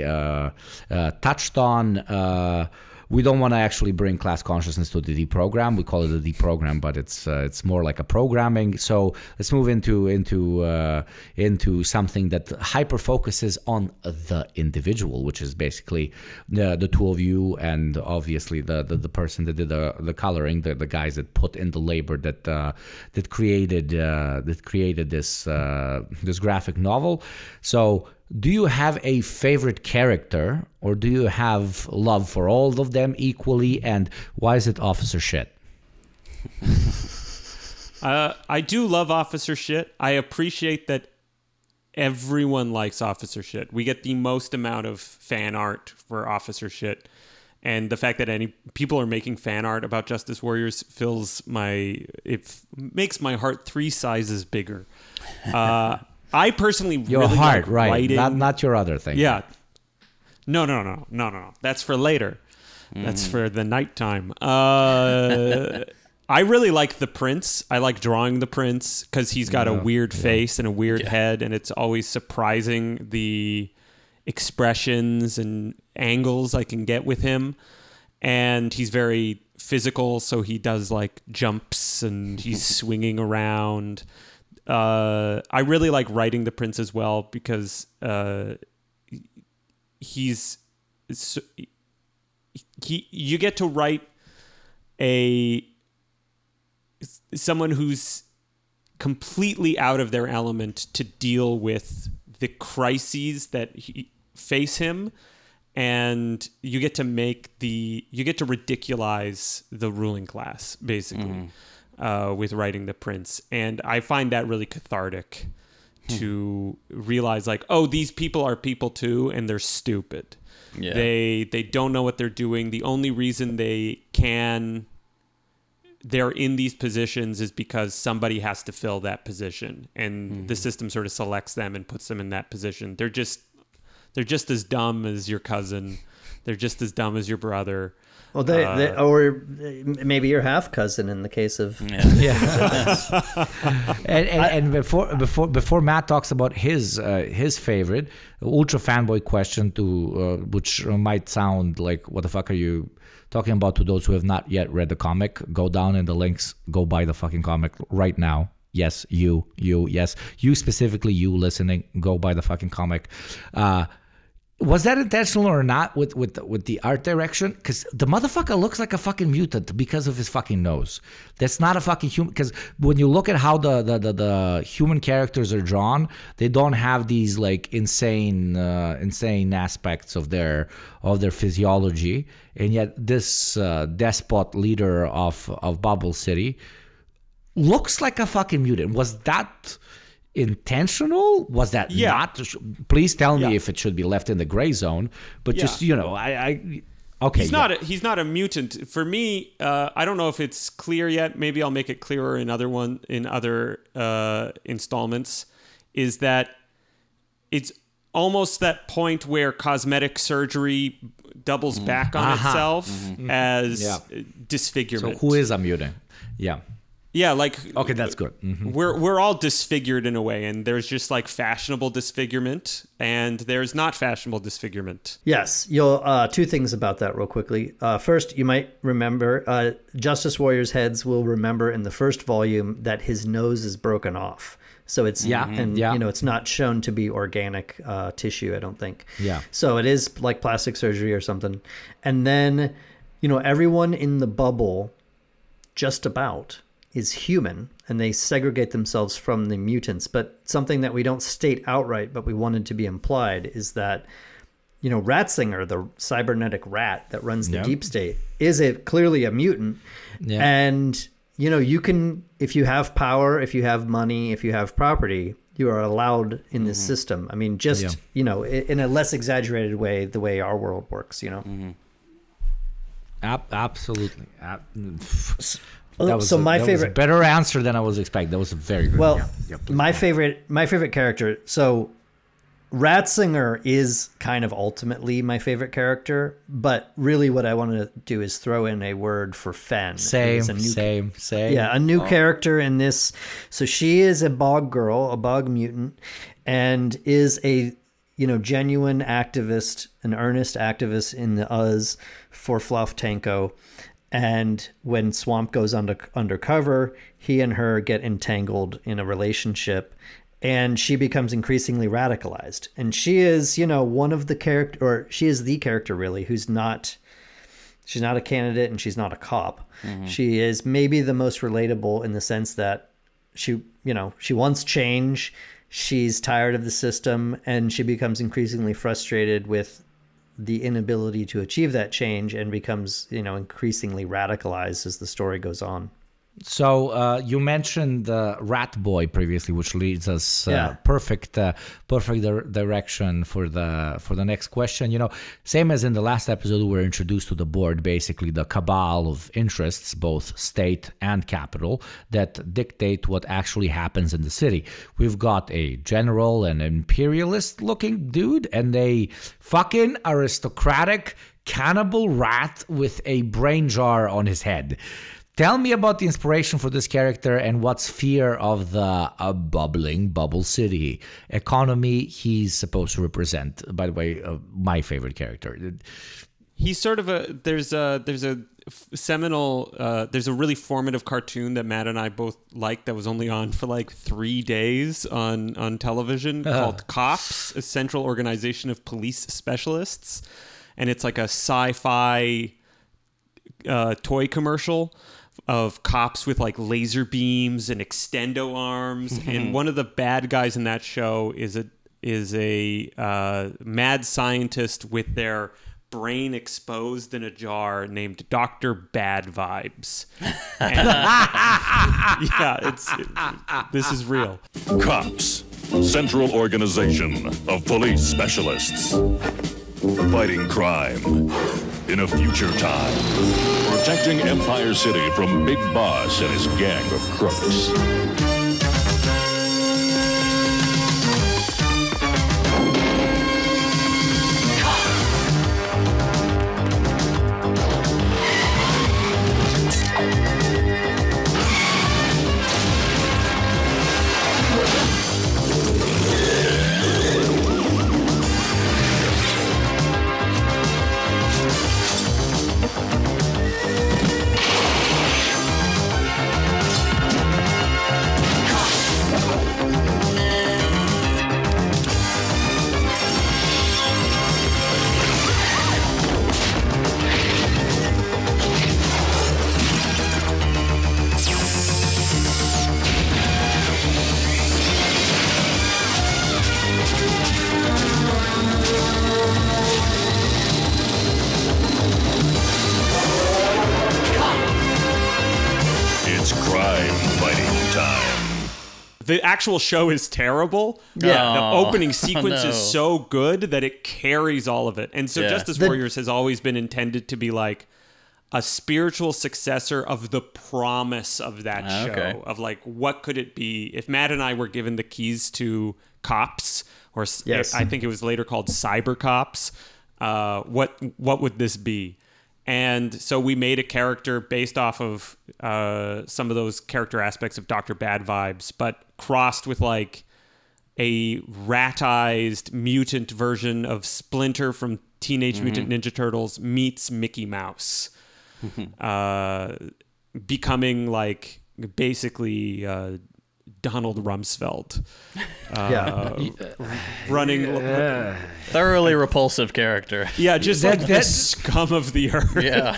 touched on. We don't want to actually bring class consciousness to the deprogram. We call it a deprogram, but it's more like a programming. So let's move into something that hyper focuses on the individual, which is basically the two of you and obviously the person that did the coloring, the guys that put in the labor that created this graphic novel. So, do you have a favorite character, or do you have love for all of them equally? And why is it Officer Shit? I do love Officer Shit. I appreciate that everyone likes Officer Shit. We get the most amount of fan art for Officer Shit. And the fact that people are making fan art about Justice Warriors makes my heart 3 sizes bigger. I personally really like writing. Not your other thing. Yeah. No. That's for later. That's for the nighttime. I really like the Prince. I like drawing the Prince because he's got a weird face and a weird head, and it's always surprising the expressions and angles I can get with him. And he's very physical, so he does like jumps and he's swinging around. I really like writing the Prince as well because you get to write someone who's completely out of their element to deal with the crises that face him, and you get to ridiculize the ruling class basically. With writing the Prince, and I find that really cathartic to realize, like, oh, these people are people too, and they're stupid. Yeah. They don't know what they're doing. The only reason they're in these positions is because somebody has to fill that position, and the system sort of selects them and puts them in that position. They're just as dumb as your cousin. They're just as dumb as your brother. Well, or maybe your half cousin in the case of and before Matt talks about his favorite ultra fanboy question which might sound like, what the fuck are you talking about, to those who have not yet read the comic? Go down in the links, go buy the fucking comic right now. Yes, you specifically, you listening, go buy the fucking comic. Was that intentional or not with the art direction? Because the motherfucker looks like a fucking mutant because of his fucking nose. That's not a fucking human. Because when you look at how the human characters are drawn, they don't have these like insane aspects of their physiology. And yet this despot leader of Bubble City looks like a fucking mutant. Was that intentional? Was that not? Please tell me if it should be left in the gray zone. But just, you know, okay. He's not a mutant. For me, I don't know if it's clear yet. Maybe I'll make it clearer in other installments. Is that it's almost that point where cosmetic surgery doubles back on itself as disfigurement. So who is a mutant? Yeah. Yeah, like, okay, that's good. We're all disfigured in a way, and there's just like fashionable disfigurement, and there's not fashionable disfigurement. Yes, you'll 2 things about that real quickly. First, you might remember Justice Warriors heads will remember in the first volume that his nose is broken off. So it's you know, it's not shown to be organic tissue, I don't think. Yeah. So it is like plastic surgery or something. And then, you know, everyone in the bubble just about is human, and they segregate themselves from the mutants. But something that we don't state outright, but we wanted to be implied, is that, you know, Ratzinger, the cybernetic rat that runs the deep state, is clearly a mutant. Yeah. And you know, you can, if you have power, if you have money, if you have property, you are allowed in this system. I mean, just, you know, in a less exaggerated way, the way our world works, you know? Absolutely. That was a better answer than I was expecting. That was a very good. Well, my favorite character. So Ratzinger is kind of ultimately my favorite character, but really what I want to do is throw in a word for Fen. Same. Yeah, a new character in this. So she is a bog girl, a bog mutant, and is a, you know, genuine activist, an earnest activist in the Uz for Fluff Tanko. And when Swamp goes undercover, he and her get entangled in a relationship, and she becomes increasingly radicalized. And she is, you know, one of the character, or she is the character really, she's not a candidate and she's not a cop. She is maybe the most relatable in the sense that she, you know, she wants change. She's tired of the system, and she becomes increasingly frustrated with the inability to achieve that change, and becomes, you know, increasingly radicalized as the story goes on. So you mentioned Rat Boy previously, which leads us perfect direction for the next question. You know, same as in the last episode, we were introduced to the board, basically the cabal of interests, both state and capital, that dictate what actually happens in the city. We've got a general and imperialist-looking dude, and a fucking aristocratic cannibal rat with a brain jar on his head. Tell me about the inspiration for this character and what's fear of the bubbling bubble city economy he's supposed to represent. By the way, my favorite character. He's sort of there's a really formative cartoon that Matt and I both liked that was only on for like 3 days on television called Cops, a Central Organization of Police Specialists. And it's like a sci-fi toy commercial of cops with like laser beams and extendo arms. And one of the bad guys in that show is a mad scientist with their brain exposed in a jar named Dr. Bad Vibes. And, this is real. Cops, Central Organization of Police Specialists. Fighting crime in a future time. Protecting Empire City from Big Boss and his gang of crooks. The actual show is terrible. Yeah. The opening sequence is so good that it carries all of it. And so Justice Warriors has always been intended to be like a spiritual successor of the promise of that show. Okay. Of like, what could it be if Matt and I were given the keys to Cops, or I think it was later called Cyber Cops. What would this be? And so we made a character based off of some of those character aspects of Dr. Bad Vibes, but crossed with like a ratized mutant version of Splinter from Teenage Mutant Ninja Turtles meets Mickey Mouse. Becoming like basically Donald Rumsfeld. Running... Thoroughly repulsive character. Yeah, just like the scum of the earth. Yeah.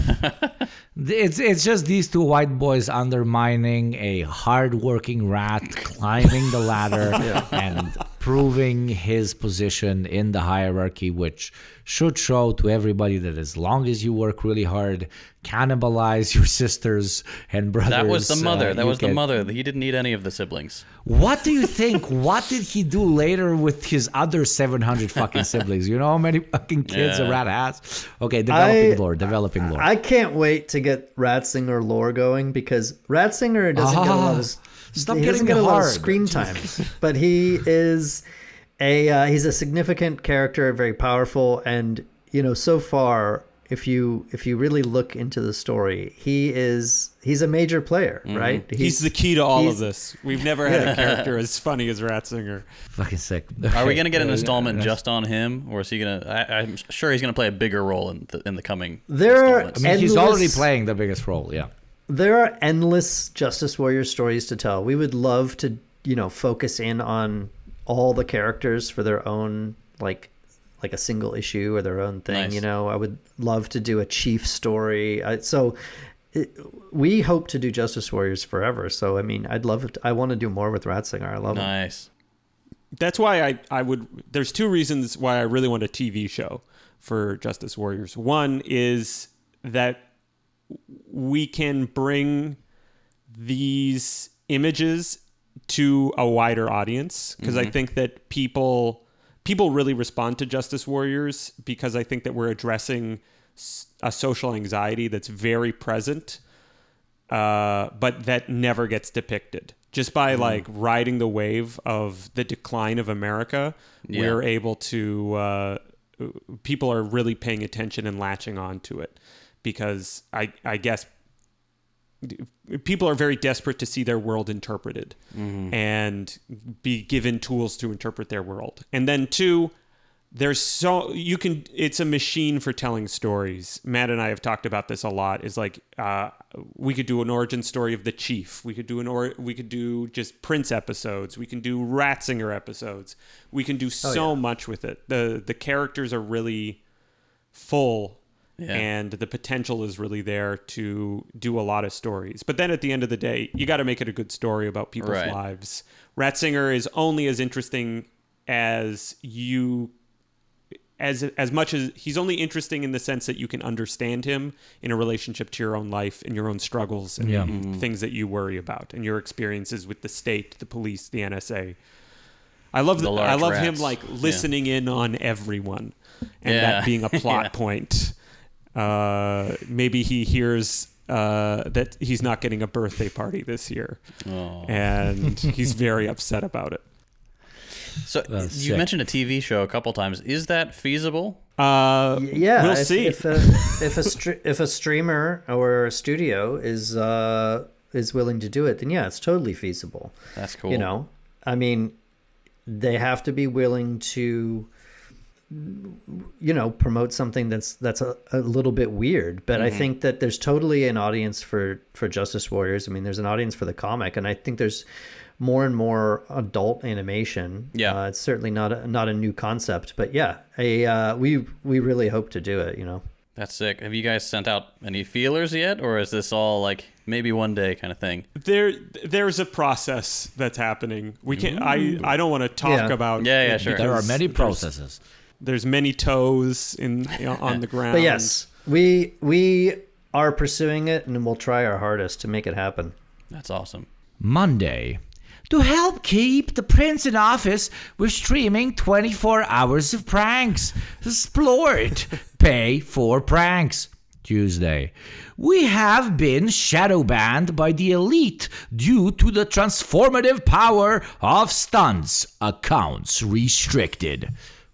It's just these two white boys undermining a hard-working rat, climbing the ladder and proving his position in the hierarchy, which should show to everybody that as long as you work really hard, cannibalize your sisters and brothers. That was the mother. The mother. He didn't need any of the siblings. What do you think? What did he do later with his other 700 fucking siblings? You know how many fucking kids a rat has? Okay, developing lore. I can't wait to get Ratzinger lore going, because Ratzinger doesn't get a lot of screen time, but he is he's a significant character, very powerful, and so far, if you really look into the story, he's a major player, right? He's the key to all of this. We've never had a character as funny as Ratzinger. Fucking sick. Are we gonna get an installment just on him, or is he gonna? I'm sure he's gonna play a bigger role in the coming. He's already playing the biggest role. Yeah. There are endless Justice Warrior stories to tell. We would love to, focus in on all the characters for their own, like a single issue or their own thing. Nice. I would love to do a Chief story. We hope to do Justice Warriors forever. So, I'd love it. I want to do more with Ratzinger. I love him. Nice. That's why I would. There's two reasons why I really want a TV show for Justice Warriors. One is that we can bring these images to a wider audience, because I think that people really respond to Justice Warriors, because I think that we're addressing a social anxiety that's very present, but that never gets depicted. Just by riding the wave of the decline of America, we're able to, people are really paying attention and latching on to it, because I guess people are very desperate to see their world interpreted and be given tools to interpret their world. And then two, it's a machine for telling stories. Matt and I have talked about this a lot. Is we could do an origin story of the Chief. We could do just Prince episodes. We can do Ratzinger episodes. We can do so much with it. The characters are really full. Yeah. And the potential is really there to do a lot of stories. But then at the end of the day, you got to make it a good story about people's lives. Ratzinger is only as interesting as as much as he's only interesting in the sense that you can understand him in a relationship to your own life and your own struggles and things that you worry about and your experiences with the state, the police, the NSA. I love him listening in on everyone, and that being a plot point. Maybe he hears that he's not getting a birthday party this year, and he's very upset about it. So you mentioned a TV show a couple times. Is that feasible? We'll see. If a streamer or a studio is willing to do it, then it's totally feasible. That's cool. They have to be willing to promote something that's a little bit weird, but I think that there's totally an audience for Justice Warriors. There's an audience for the comic, and I think there's more and more adult animation. It's certainly not a new concept, but we really hope to do it. That's sick. Have you guys sent out any feelers yet, or is this all maybe one day kind of thing? There's a process that's happening. We can't. I don't want to talk about. Yeah, sure. There are many processes. There's many toes on the ground. But yes, we are pursuing it, and we'll try our hardest to make it happen. That's awesome. Monday. To help keep the prince in office, we're streaming 24 hours of pranks. Explore it. Pay for pranks. Tuesday. We have been shadow banned by the elite due to the transformative power of stunts. Accounts restricted.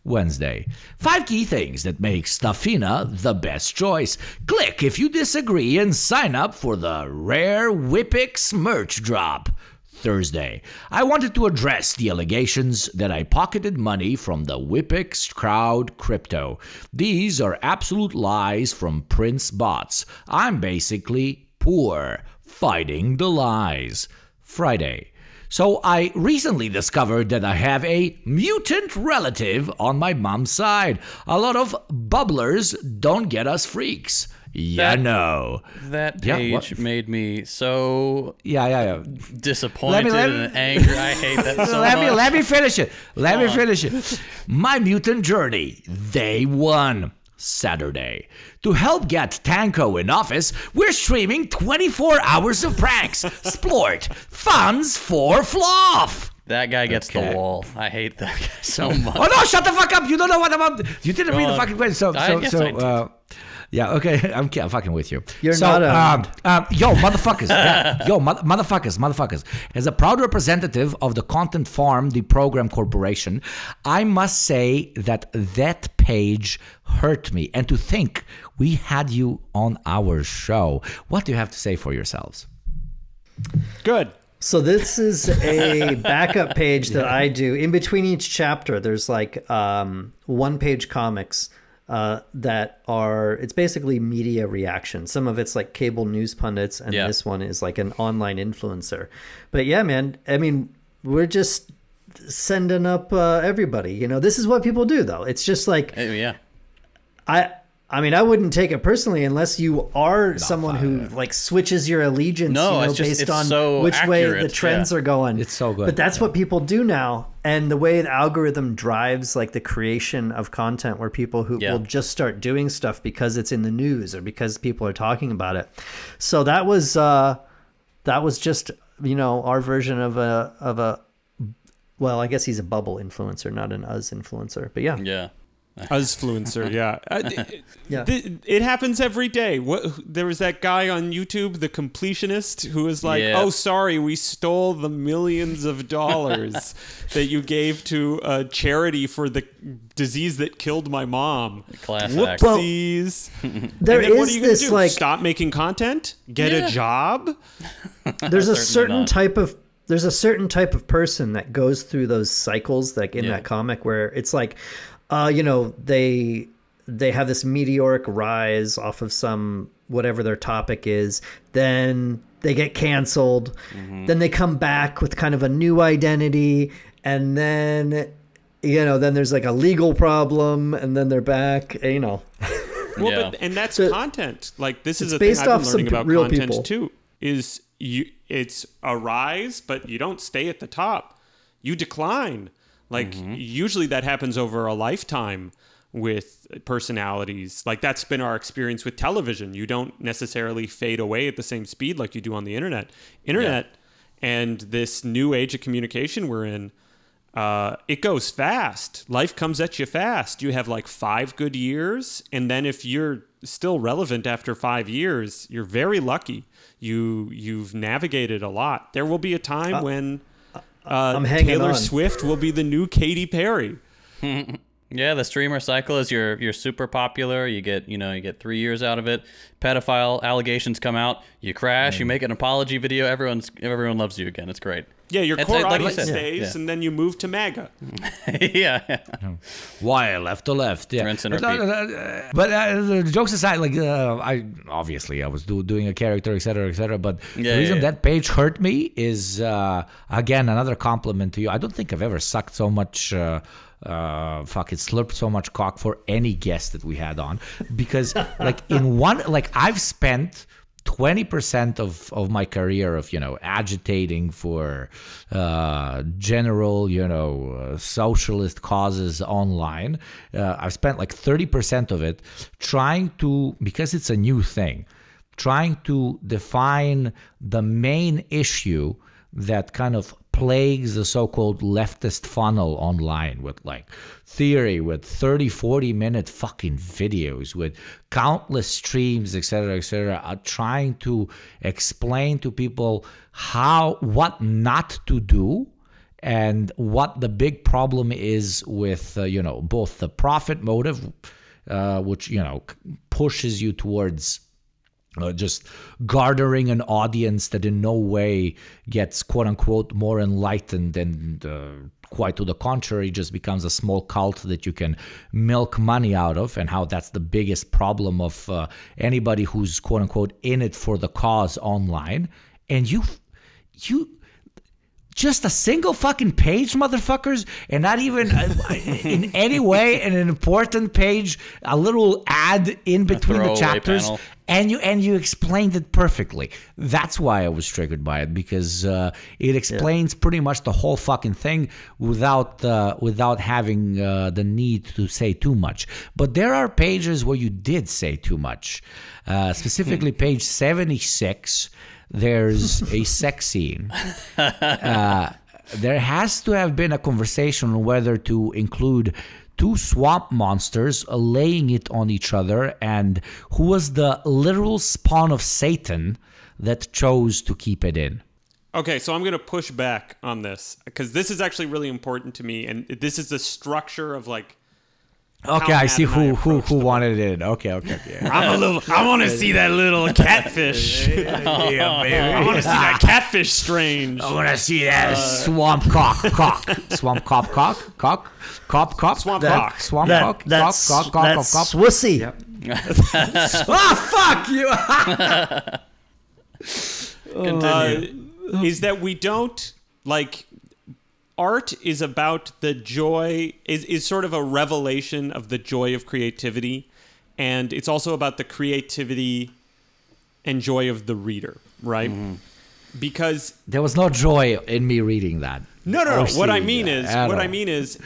Wednesday. 5 key things that make Stafina the best choice. Click if you disagree and sign up for the rare Whippix merch drop. Thursday. I wanted to address the allegations that I pocketed money from the Whippix crowd crypto. These are absolute lies from Prince bots. I'm basically poor, fighting the lies. Friday. So I recently discovered that I have a mutant relative on my mom's side. A lot of bubblers don't get us freaks. That page made me so disappointed and angry. I hate that so much. Let me finish it. Let me finish it. My mutant journey, day 1. Saturday. To help get Tanko in office, we're streaming 24 hours of pranks. Splort. Funds for fluff. That guy gets the wall. I hate that guy so much. Oh no! Shut the fuck up! You don't know what I'm up. You didn't read the fucking question. Yeah, okay. I'm fucking with you. You're not yo, motherfuckers. Motherfuckers. As a proud representative of the Content Farm, the program corporation, I must say that page hurt me. And to think we had you on our show. What do you have to say for yourselves? Good. So this is a backup page that I do. In between each chapter, there's like one-page comics that are, it's basically media reaction. Some of it's like cable news pundits, and this one is like an online influencer. But yeah, man, I mean, we're just sending up everybody. You know, this is what people do, though. It's just like, I mean, I wouldn't take it personally unless you are someone who like switches your allegiance, based on which way the trends are going. It's so good. But that's what people do now. And the way the algorithm drives like the creation of content where people who will just start doing stuff because it's in the news or because people are talking about it. So that was just, our version of a, well, I guess he's a bubble influencer, not an us influencer, but yeah. Yeah. Usfluencer, yeah. It happens every day. There was that guy on YouTube, the completionist, who was like, "Oh, sorry, we stole the millions of dollars that you gave to a charity for the disease that killed my mom." Class act. Whoopsies. There is what are you this do? like stop making content, get a job. There's a certain type of person that goes through those cycles, like in that comic, where it's like, they have this meteoric rise off of some whatever their topic is, then they get canceled, then they come back with kind of a new identity, and then then there's like a legal problem, and then they're back, Well, and that's content. Like, this is a thing I've been learning about content too, is it's a rise, but you don't stay at the top. You decline. Like, usually that happens over a lifetime with personalities. Like, that's been our experience with television. You don't necessarily fade away at the same speed like you do on the internet. And this new age of communication we're in, it goes fast. Life comes at you fast. You have like 5 good years, and then if you're still relevant after 5 years, you're very lucky. You've navigated a lot. There will be a time when Taylor Swift will be the new Katy Perry. Yeah, the streamer cycle is you're super popular. You get 3 years out of it. Pedophile allegations come out. You crash. You make an apology video. Everyone loves you again. It's great. Yeah, your core audience stays, and then you move to MAGA. Why left to left? Yeah. Rinse and repeat. But the jokes aside, like I was doing a character, etc. But the reason that page hurt me is again another compliment to you. I don't think I've ever sucked so much. Slurped so much cock for any guest that we had on, because I've spent 20% of my career of agitating for general socialist causes online. I've spent like 30% of it trying to, because it's a new thing, trying to define the main issue that kind of plagues the so-called leftist funnel online, with like theory, with 30-40 minute fucking videos, with countless streams, etc., trying to explain to people what not to do, and what the big problem is with both the profit motive, which pushes you towards just garnering an audience that in no way gets quote unquote more enlightened, and quite to the contrary, just becomes a small cult that you can milk money out of, and how that's the biggest problem of anybody who's quote unquote in it for the cause online. And Just a single fucking page, motherfuckers, and not even in any way an important page, a little ad in between the chapters, panel. and you explained it perfectly. That's why I was triggered by it, because it explains pretty much the whole fucking thing without having the need to say too much. But there are pages where you did say too much, specifically page 76. There's a sex scene. There has to have been a conversation on whether to include two swamp monsters laying it on each other, and who was the literal spawn of Satan that chose to keep it in. Okay, so I'm going to push back on this, because this is actually really important to me, and this is the structure of like. Okay, I see who wanted it. Okay. I want to see that little catfish. Yeah, baby. I want to see that catfish strange. I want to see that swamp cock. Swamp cock. That's Swissy. Yep. Oh, fuck you. Continue. Is that we don't like. Art is about the joy, is sort of a revelation of the joy of creativity. And it's also about the creativity and joy of the reader, right? Mm-hmm. Because there was no joy in me reading that. No. What I mean is,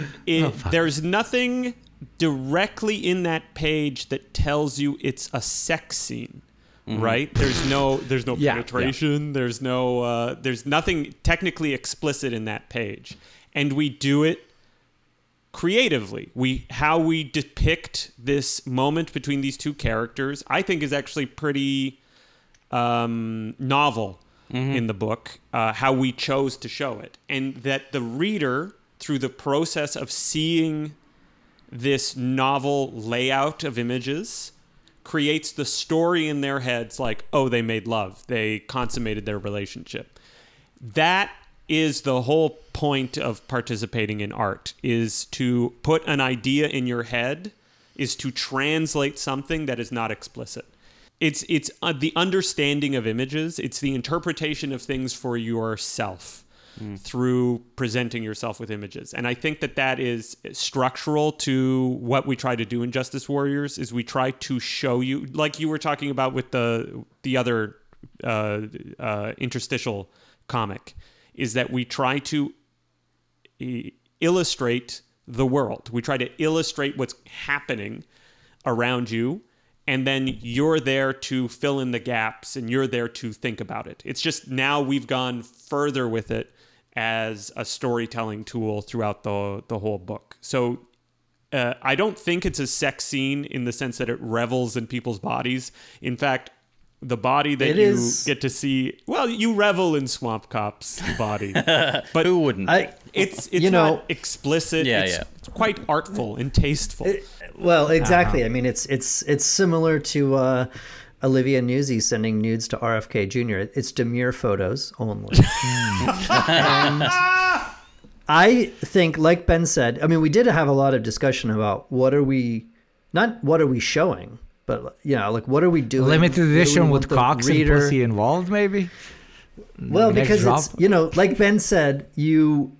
there's nothing directly in that page that tells you it's a sex scene. Mm-hmm. Right? There's no penetration. Yeah. There's nothing technically explicit in that page, and we do it creatively. How we depict this moment between these two characters, I think, is actually pretty novel in the book. How we chose to show it, and that the reader, through the process of seeing this novel layout of images, creates the story in their heads like, oh, they made love. They consummated their relationship. That is the whole point of participating in art, is to put an idea in your head, is to translate something that is not explicit. It's the understanding of images. It's the interpretation of things for yourself through presenting yourself with images. And I think that is structural to what we try to do in Justice Warriors, is we try to show you, like you were talking about with the other interstitial comic, is that we try to illustrate the world. We try to illustrate what's happening around you, and then you're there to fill in the gaps, and you're there to think about it. It's just now we've gone further with it as a storytelling tool throughout the whole book. So I don't think it's a sex scene in the sense that it revels in people's bodies. In fact, the body that you get to see, well, you revel in Swamp Cop's body. But who wouldn't? It's not explicit. It's quite artful and tasteful. Well, exactly. I mean, it's similar to Olivia Newsy sending nudes to RFK Jr. It's demure photos only. And I think, like Ben said, I mean, we did have a lot of discussion about what are we showing, but like what are we doing? Limited edition with cocks and pussy involved, maybe. Well, because it's like Ben said, you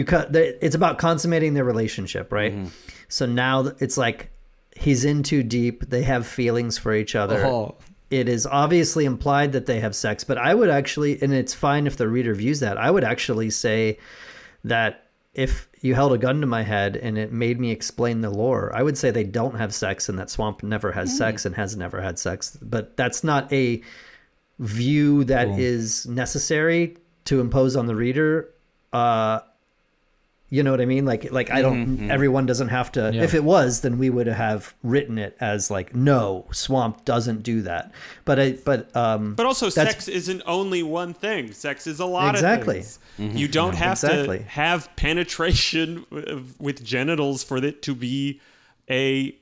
cut. It's about consummating their relationship, right? Mm-hmm. So now it's like he's in too deep. They have feelings for each other. Oh. It is obviously implied that they have sex, but I would actually, and it's fine if the reader views that, I would actually say that if you held a gun to my head and it made me explain the lore, I would say they don't have sex and that Swamp never has sex and has never had sex. But that's not a view that is necessary to impose on the reader. You know what I mean? Like I don't, everyone doesn't have to, if it was, then we would have written it as like, no, Swamp doesn't do that. But also sex isn't only one thing. Sex is a lot of things. Mm-hmm. You don't have to have penetration with genitals for it to be a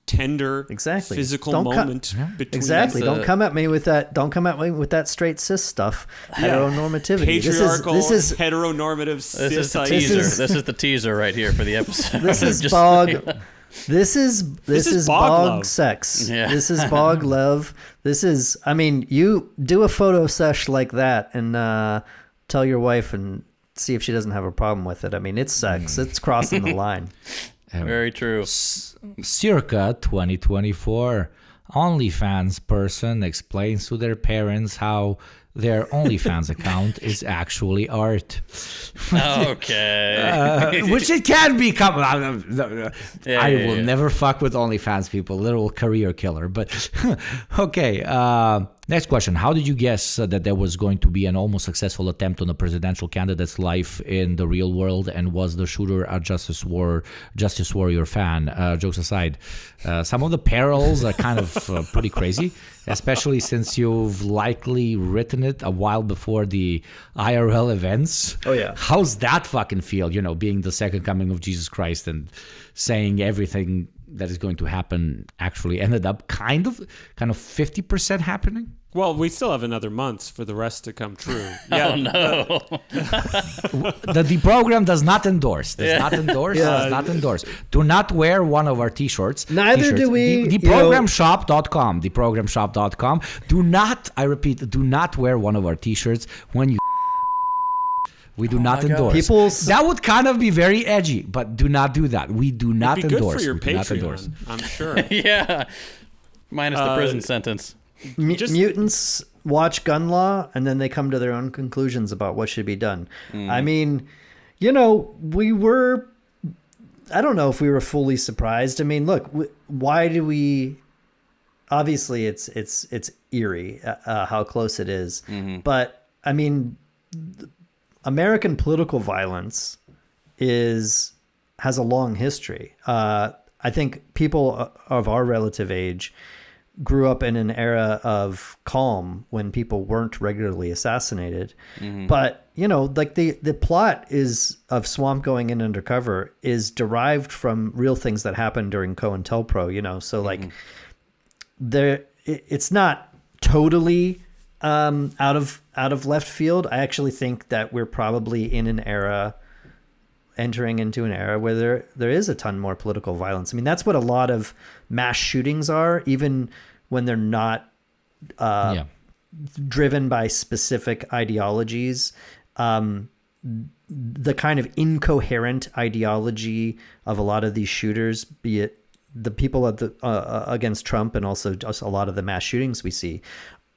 tender physical moment between Don't come at me with that straight cis stuff. Heteronormativity. Patriarchal this is heteronormative cis. This is the teaser right here for the episode. This is bog. This is bog sex. Yeah. This is bog love. This is, I mean, you do a photo sesh like that and tell your wife and see if she doesn't have a problem with it. I mean, it's sex. It's crossing the line. Very true. Circa 2024, OnlyFans person explains to their parents how their OnlyFans account is actually art. Okay. Which it can become. I will never fuck with OnlyFans people. Literal career killer. But okay. Next question. How did you guess that there was going to be an almost successful attempt on a presidential candidate's life in the real world? And was the shooter a Justice Warrior fan? Jokes aside, some of the parallels are kind of pretty crazy, especially since you've likely written it a while before the IRL events. Oh, yeah. How's that fucking feel, you know, being the second coming of Jesus Christ and saying everything that is going to happen actually ended up kind of 50% happening? Well, we still have another month for the rest to come true. Oh, no. The program does not endorse. Does not endorse. Do not wear one of our T-shirts. Neither do we. Theprogramshop.com. Theprogramshop.com. Do not, I repeat, do not wear one of our T-shirts when you... We do not endorse. That would kind of be very edgy, but do not do that. We do not It'd be endorse. Good for your we Patreon, I'm sure. Yeah. Minus the prison sentence. Mutants watch gun law, and then they come to their own conclusions about what should be done. I mean, you know, I don't know if we were fully surprised. I mean, look, why do we... Obviously, it's eerie how close it is. But, I mean... American political violence has a long history. I think people of our relative age grew up in an era of calm when people weren't regularly assassinated. But, you know, like the plot of Swamp going in undercover is derived from real things that happened during COINTELPRO, you know. So like it's not totally out of left field. I actually think that we're probably entering into an era where there is a ton more political violence. I mean, that's what a lot of mass shootings are, even when they're not driven by specific ideologies. The kind of incoherent ideology of a lot of these shooters, be it the people against Trump and also just a lot of the mass shootings we see,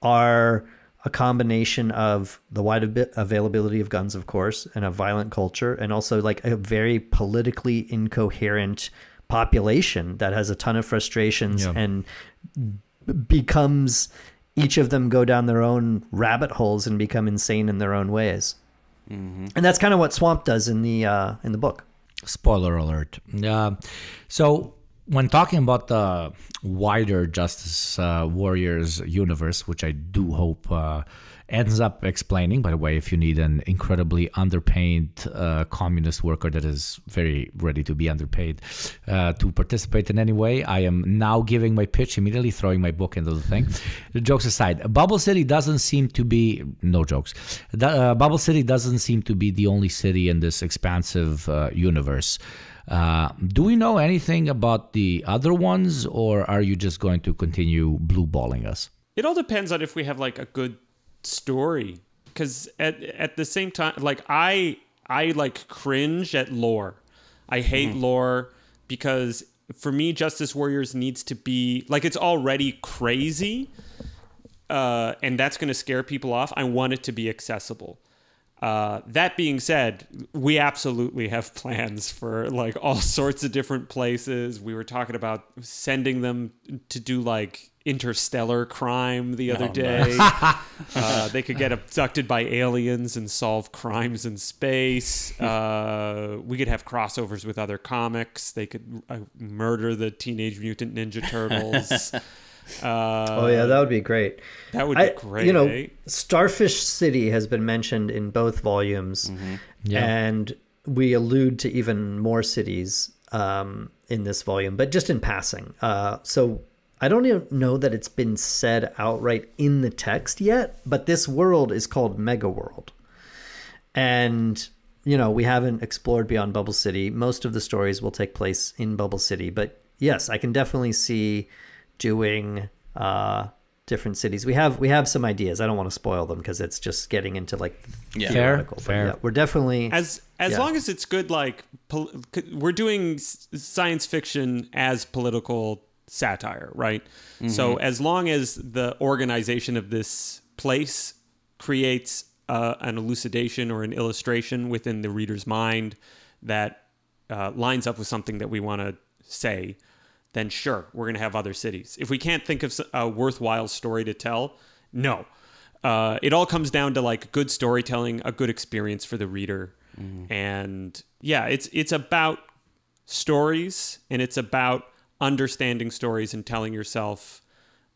are a combination of the wide availability of guns, of course, and a violent culture, and also like a very politically incoherent population that has a ton of frustrations and becomes, each of them go down their own rabbit holes and become insane in their own ways. And that's kind of what Swamp does in the book. Spoiler alert. So when talking about the wider Justice Warriors universe, which I do hope ends up explaining, by the way, if you need an incredibly underpaid communist worker that is very ready to be underpaid to participate in any way, I am now giving my pitch, immediately throwing my book into the thing. The jokes aside, Bubble City doesn't seem to be, no jokes, Bubble City doesn't seem to be the only city in this expansive universe. Do we know anything about the other ones, or are you just going to continue blue balling us? It all depends on if we have like a good story, because at the same time, like I like cringe at lore. I hate lore because for me, Justice Warriors needs to be like, it's already crazy, and that's going to scare people off. I want it to be accessible. That being said, we absolutely have plans for like all sorts of different places. We were talking about sending them to do like interstellar crime the other day. They could get abducted by aliens and solve crimes in space. We could have crossovers with other comics. They could murder the Teenage Mutant Ninja Turtles. Oh yeah, that would be great. That would be great. You know, Starfish City has been mentioned in both volumes, and we allude to even more cities in this volume, but just in passing. So I don't even know that it's been said outright in the text yet, but this world is called Mega World, and you know, we haven't explored beyond Bubble City. Most of the stories will take place in Bubble City, but yes, I can definitely see doing different cities. We have some ideas. I don't want to spoil them because it's just getting into like theoretical. Fair. Yeah, we're definitely as long as it's good. Like we're doing science fiction as political satire, right? Mm-hmm. So as long as the organization of this place creates an elucidation or an illustration within the reader's mind that lines up with something that we want to say, then sure, we're going to have other cities. If we can't think of a worthwhile story to tell, no. It all comes down to like good storytelling, a good experience for the reader. Mm-hmm. And yeah, it's about stories, and it's about understanding stories and telling yourself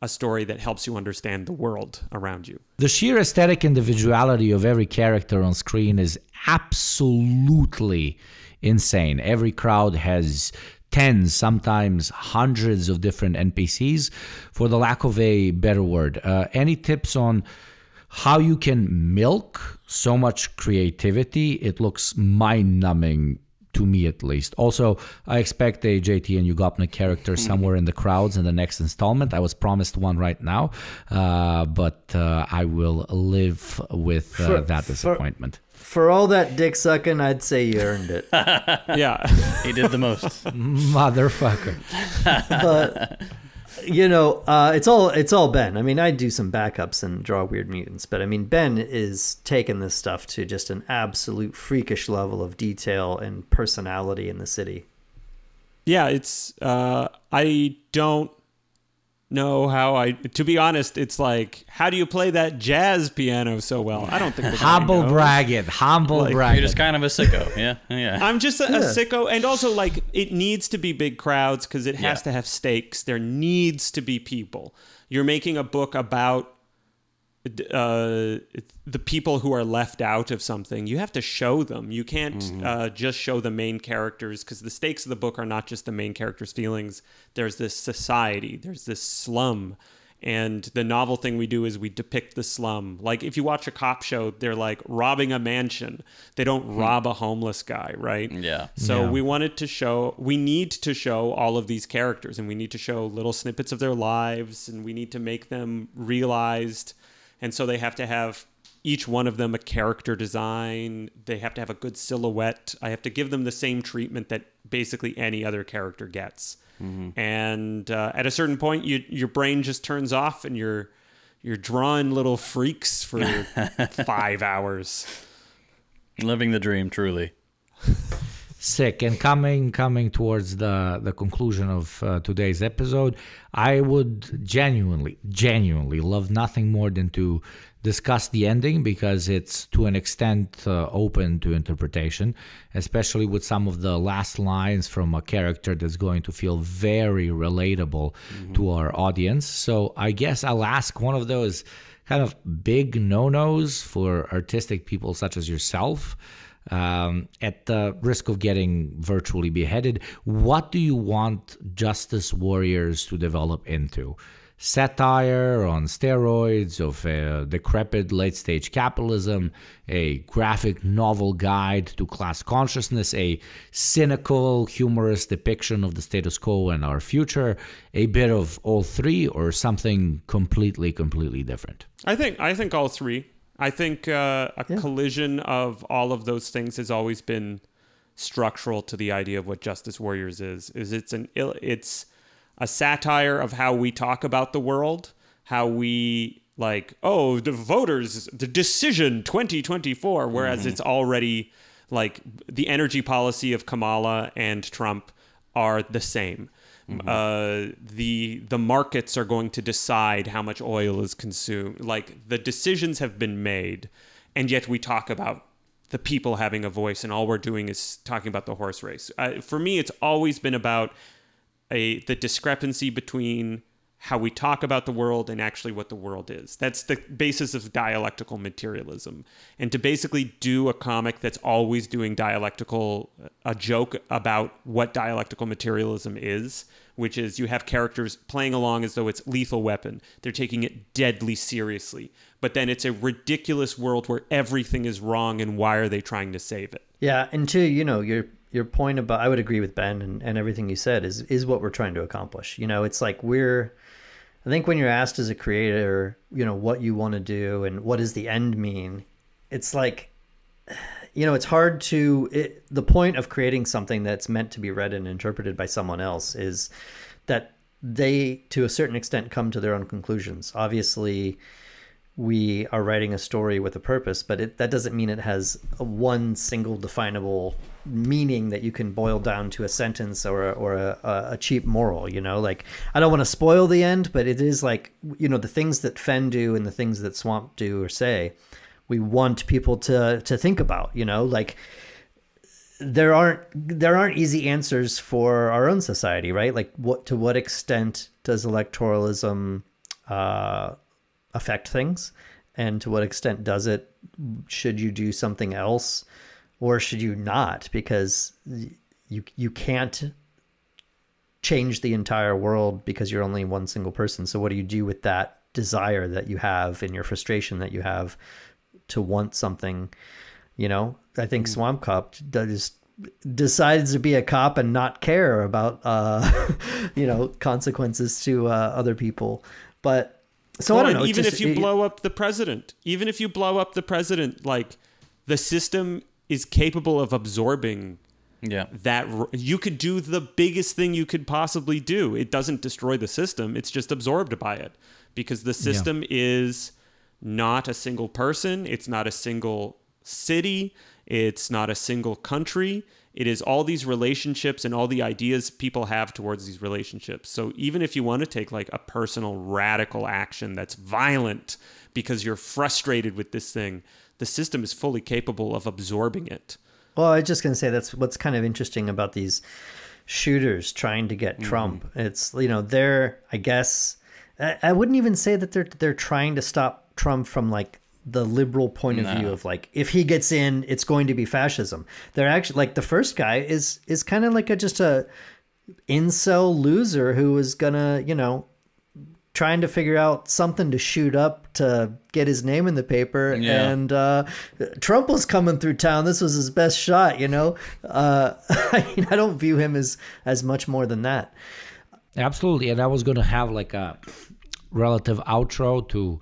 a story that helps you understand the world around you. The sheer aesthetic individuality of every character on screen is absolutely insane. Every crowd has tens, sometimes hundreds of different NPCs, for the lack of a better word. Any tips on how you can milk so much creativity? It looks mind-numbing to me, at least. Also, I expect a JT and Ugopnik character somewhere in the crowds in the next installment. I was promised one right now, but I will live with that disappointment. For all that dick sucking, I'd say you earned it. Yeah. He did the most. Motherfucker. But it's all Ben. I mean, I do some backups and draw weird mutants, but I mean, Ben is taking this stuff to just an absolute freakish level of detail and personality in the city. Yeah, it's I don't know how to be honest, it's like, how do you play that jazz piano so well? I don't think humble bragging. You're just kind of a sicko. Yeah. I'm just a sicko, and also like it needs to be big crowds because it has to have stakes. There needs to be people. You're making a book about the people who are left out of something. You have to show them. You can't just show the main characters, because the stakes of the book are not just the main characters' feelings. There's this society, there's this slum, and the novel thing we do is we depict the slum. Like if you watch a cop show, they're like robbing a mansion. They don't rob a homeless guy, right? Yeah. So we need to show all of these characters, and we need to show little snippets of their lives, and we need to make them realized. And so they have to have each one of them a character design. They have to have a good silhouette. I have to give them the same treatment that basically any other character gets. Mm-hmm. And at a certain point, your brain just turns off, and you're drawing little freaks for 5 hours. Living the dream, truly. Sick. And coming towards the conclusion of today's episode, I would genuinely love nothing more than to discuss the ending, because it's to an extent open to interpretation, especially with some of the last lines from a character that's going to feel very relatable to our audience. So I guess I'll ask one of those kind of big no-nos for artistic people such as yourself. At the risk of getting virtually beheaded, what do you want Justice Warriors to develop into? Satire on steroids of decrepit late-stage capitalism, a graphic novel guide to class consciousness, a cynical, humorous depiction of the status quo and our future, a bit of all three, or something completely different? I think all three. I think a collision of all of those things has always been structural to the idea of what Justice Warriors is. It's a satire of how we talk about the world, how we the voters, the decision 2024, whereas it's already like the energy policy of Kamala and Trump are the same. The markets are going to decide how much oil is consumed. Like the decisions have been made, and yet we talk about the people having a voice, and all we're doing is talking about the horse race. For me, it's always been about the discrepancy between how we talk about the world and actually what the world is. That's the basis of dialectical materialism. And to basically do a comic that's always doing a joke about what dialectical materialism is, which is you have characters playing along as though it's Lethal Weapon. They're taking it deadly seriously. But then it's a ridiculous world where everything is wrong, and why are they trying to save it? Yeah, and to, your point about, I would agree with Ben and everything you said is what we're trying to accomplish. It's like we're I think when you're asked as a creator, what you want to do and what does the end mean, it's like, it's hard the point of creating something that's meant to be read and interpreted by someone else is that they, to a certain extent, come to their own conclusions. Obviously, we are writing a story with a purpose, but that doesn't mean it has one single definable meaning that you can boil down to a sentence or a cheap moral, like, I don't want to spoil the end, but it is like, the things that Fen do and the things that Swamp do or say, we want people to think about, like, there aren't easy answers for our own society, right? Like, to what extent does electoralism affect things, and to what extent does it? Should you do something else, or should you not? Because you can't change the entire world because you're only one single person. So what do you do with that desire that you have and your frustration that you have to want something? I think Swamp Cop decides to be a cop and not care about consequences to other people. But so I don't know. Even if you blow up the president, like, the system is capable of absorbing that. You could do the biggest thing you could possibly do. It doesn't destroy the system. It's just absorbed by it, because the system is not a single person. It's not a single city. It's not a single country. It is all these relationships and all the ideas people have towards these relationships. So even if you want to take like a personal radical action that's violent because you're frustrated with this thing, the system is fully capable of absorbing it. Well, I was just going to say that's what's kind of interesting about these shooters trying to get Trump. It's, they're, I guess, I wouldn't even say that they're trying to stop Trump from like the liberal point of view of like, if he gets in, it's going to be fascism. They're actually like, the first guy is kind of like just a incel loser who was gonna, trying to figure out something to shoot up to get his name in the paper. And Trump was coming through town. This was his best shot, I don't view him as much more than that. Absolutely. And I was going to have like a relative outro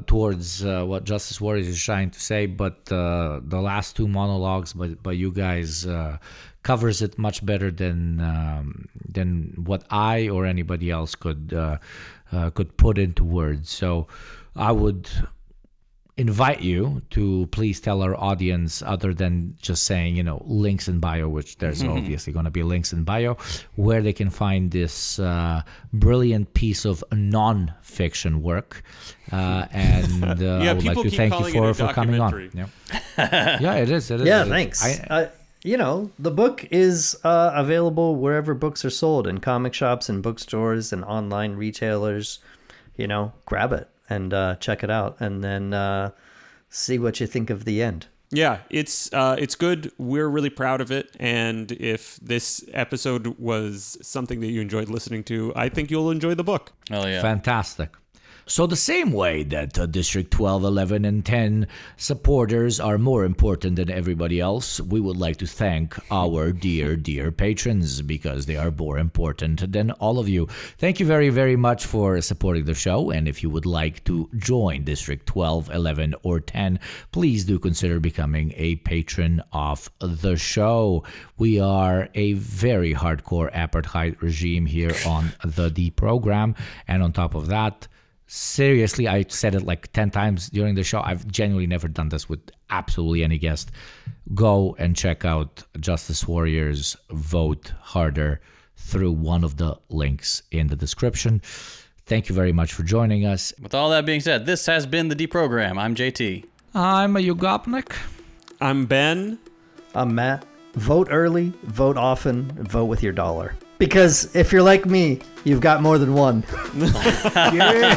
towards what Justice Warriors is trying to say, but the last two monologues by you guys covers it much better than what I or anybody else could put into words. So I would invite you to please tell our audience, other than just saying, links in bio, which there's obviously going to be links in bio, where they can find this brilliant piece of non-fiction work. And I would like to thank you for coming on. Yeah, it is. Yeah, thanks. The book is available wherever books are sold, in comic shops and bookstores and online retailers. Grab it and check it out, and then see what you think of the end. Yeah, it's good. We're really proud of it, and if this episode was something that you enjoyed listening to, I think you'll enjoy the book. Oh yeah, fantastic. So the same way that District 12, 11, and 10 supporters are more important than everybody else, we would like to thank our dear, dear patrons, because they are more important than all of you. Thank you very, very much for supporting the show. And if you would like to join District 12, 11, or 10, please do consider becoming a patron of the show. We are a very hardcore apartheid regime here on the D program. And on top of that, seriously, I said it like 10 times during the show. I've genuinely never done this with absolutely any guest. Go and check out Justice Warriors Vote Harder through one of the links in the description. Thank you very much for joining us. With all that being said, this has been the D Program. I'm JT. I'm Yugopnik. I'm Ben. I'm Matt. Vote early, vote often, vote with your dollar. Because if you're like me, you've got more than one. Yeah.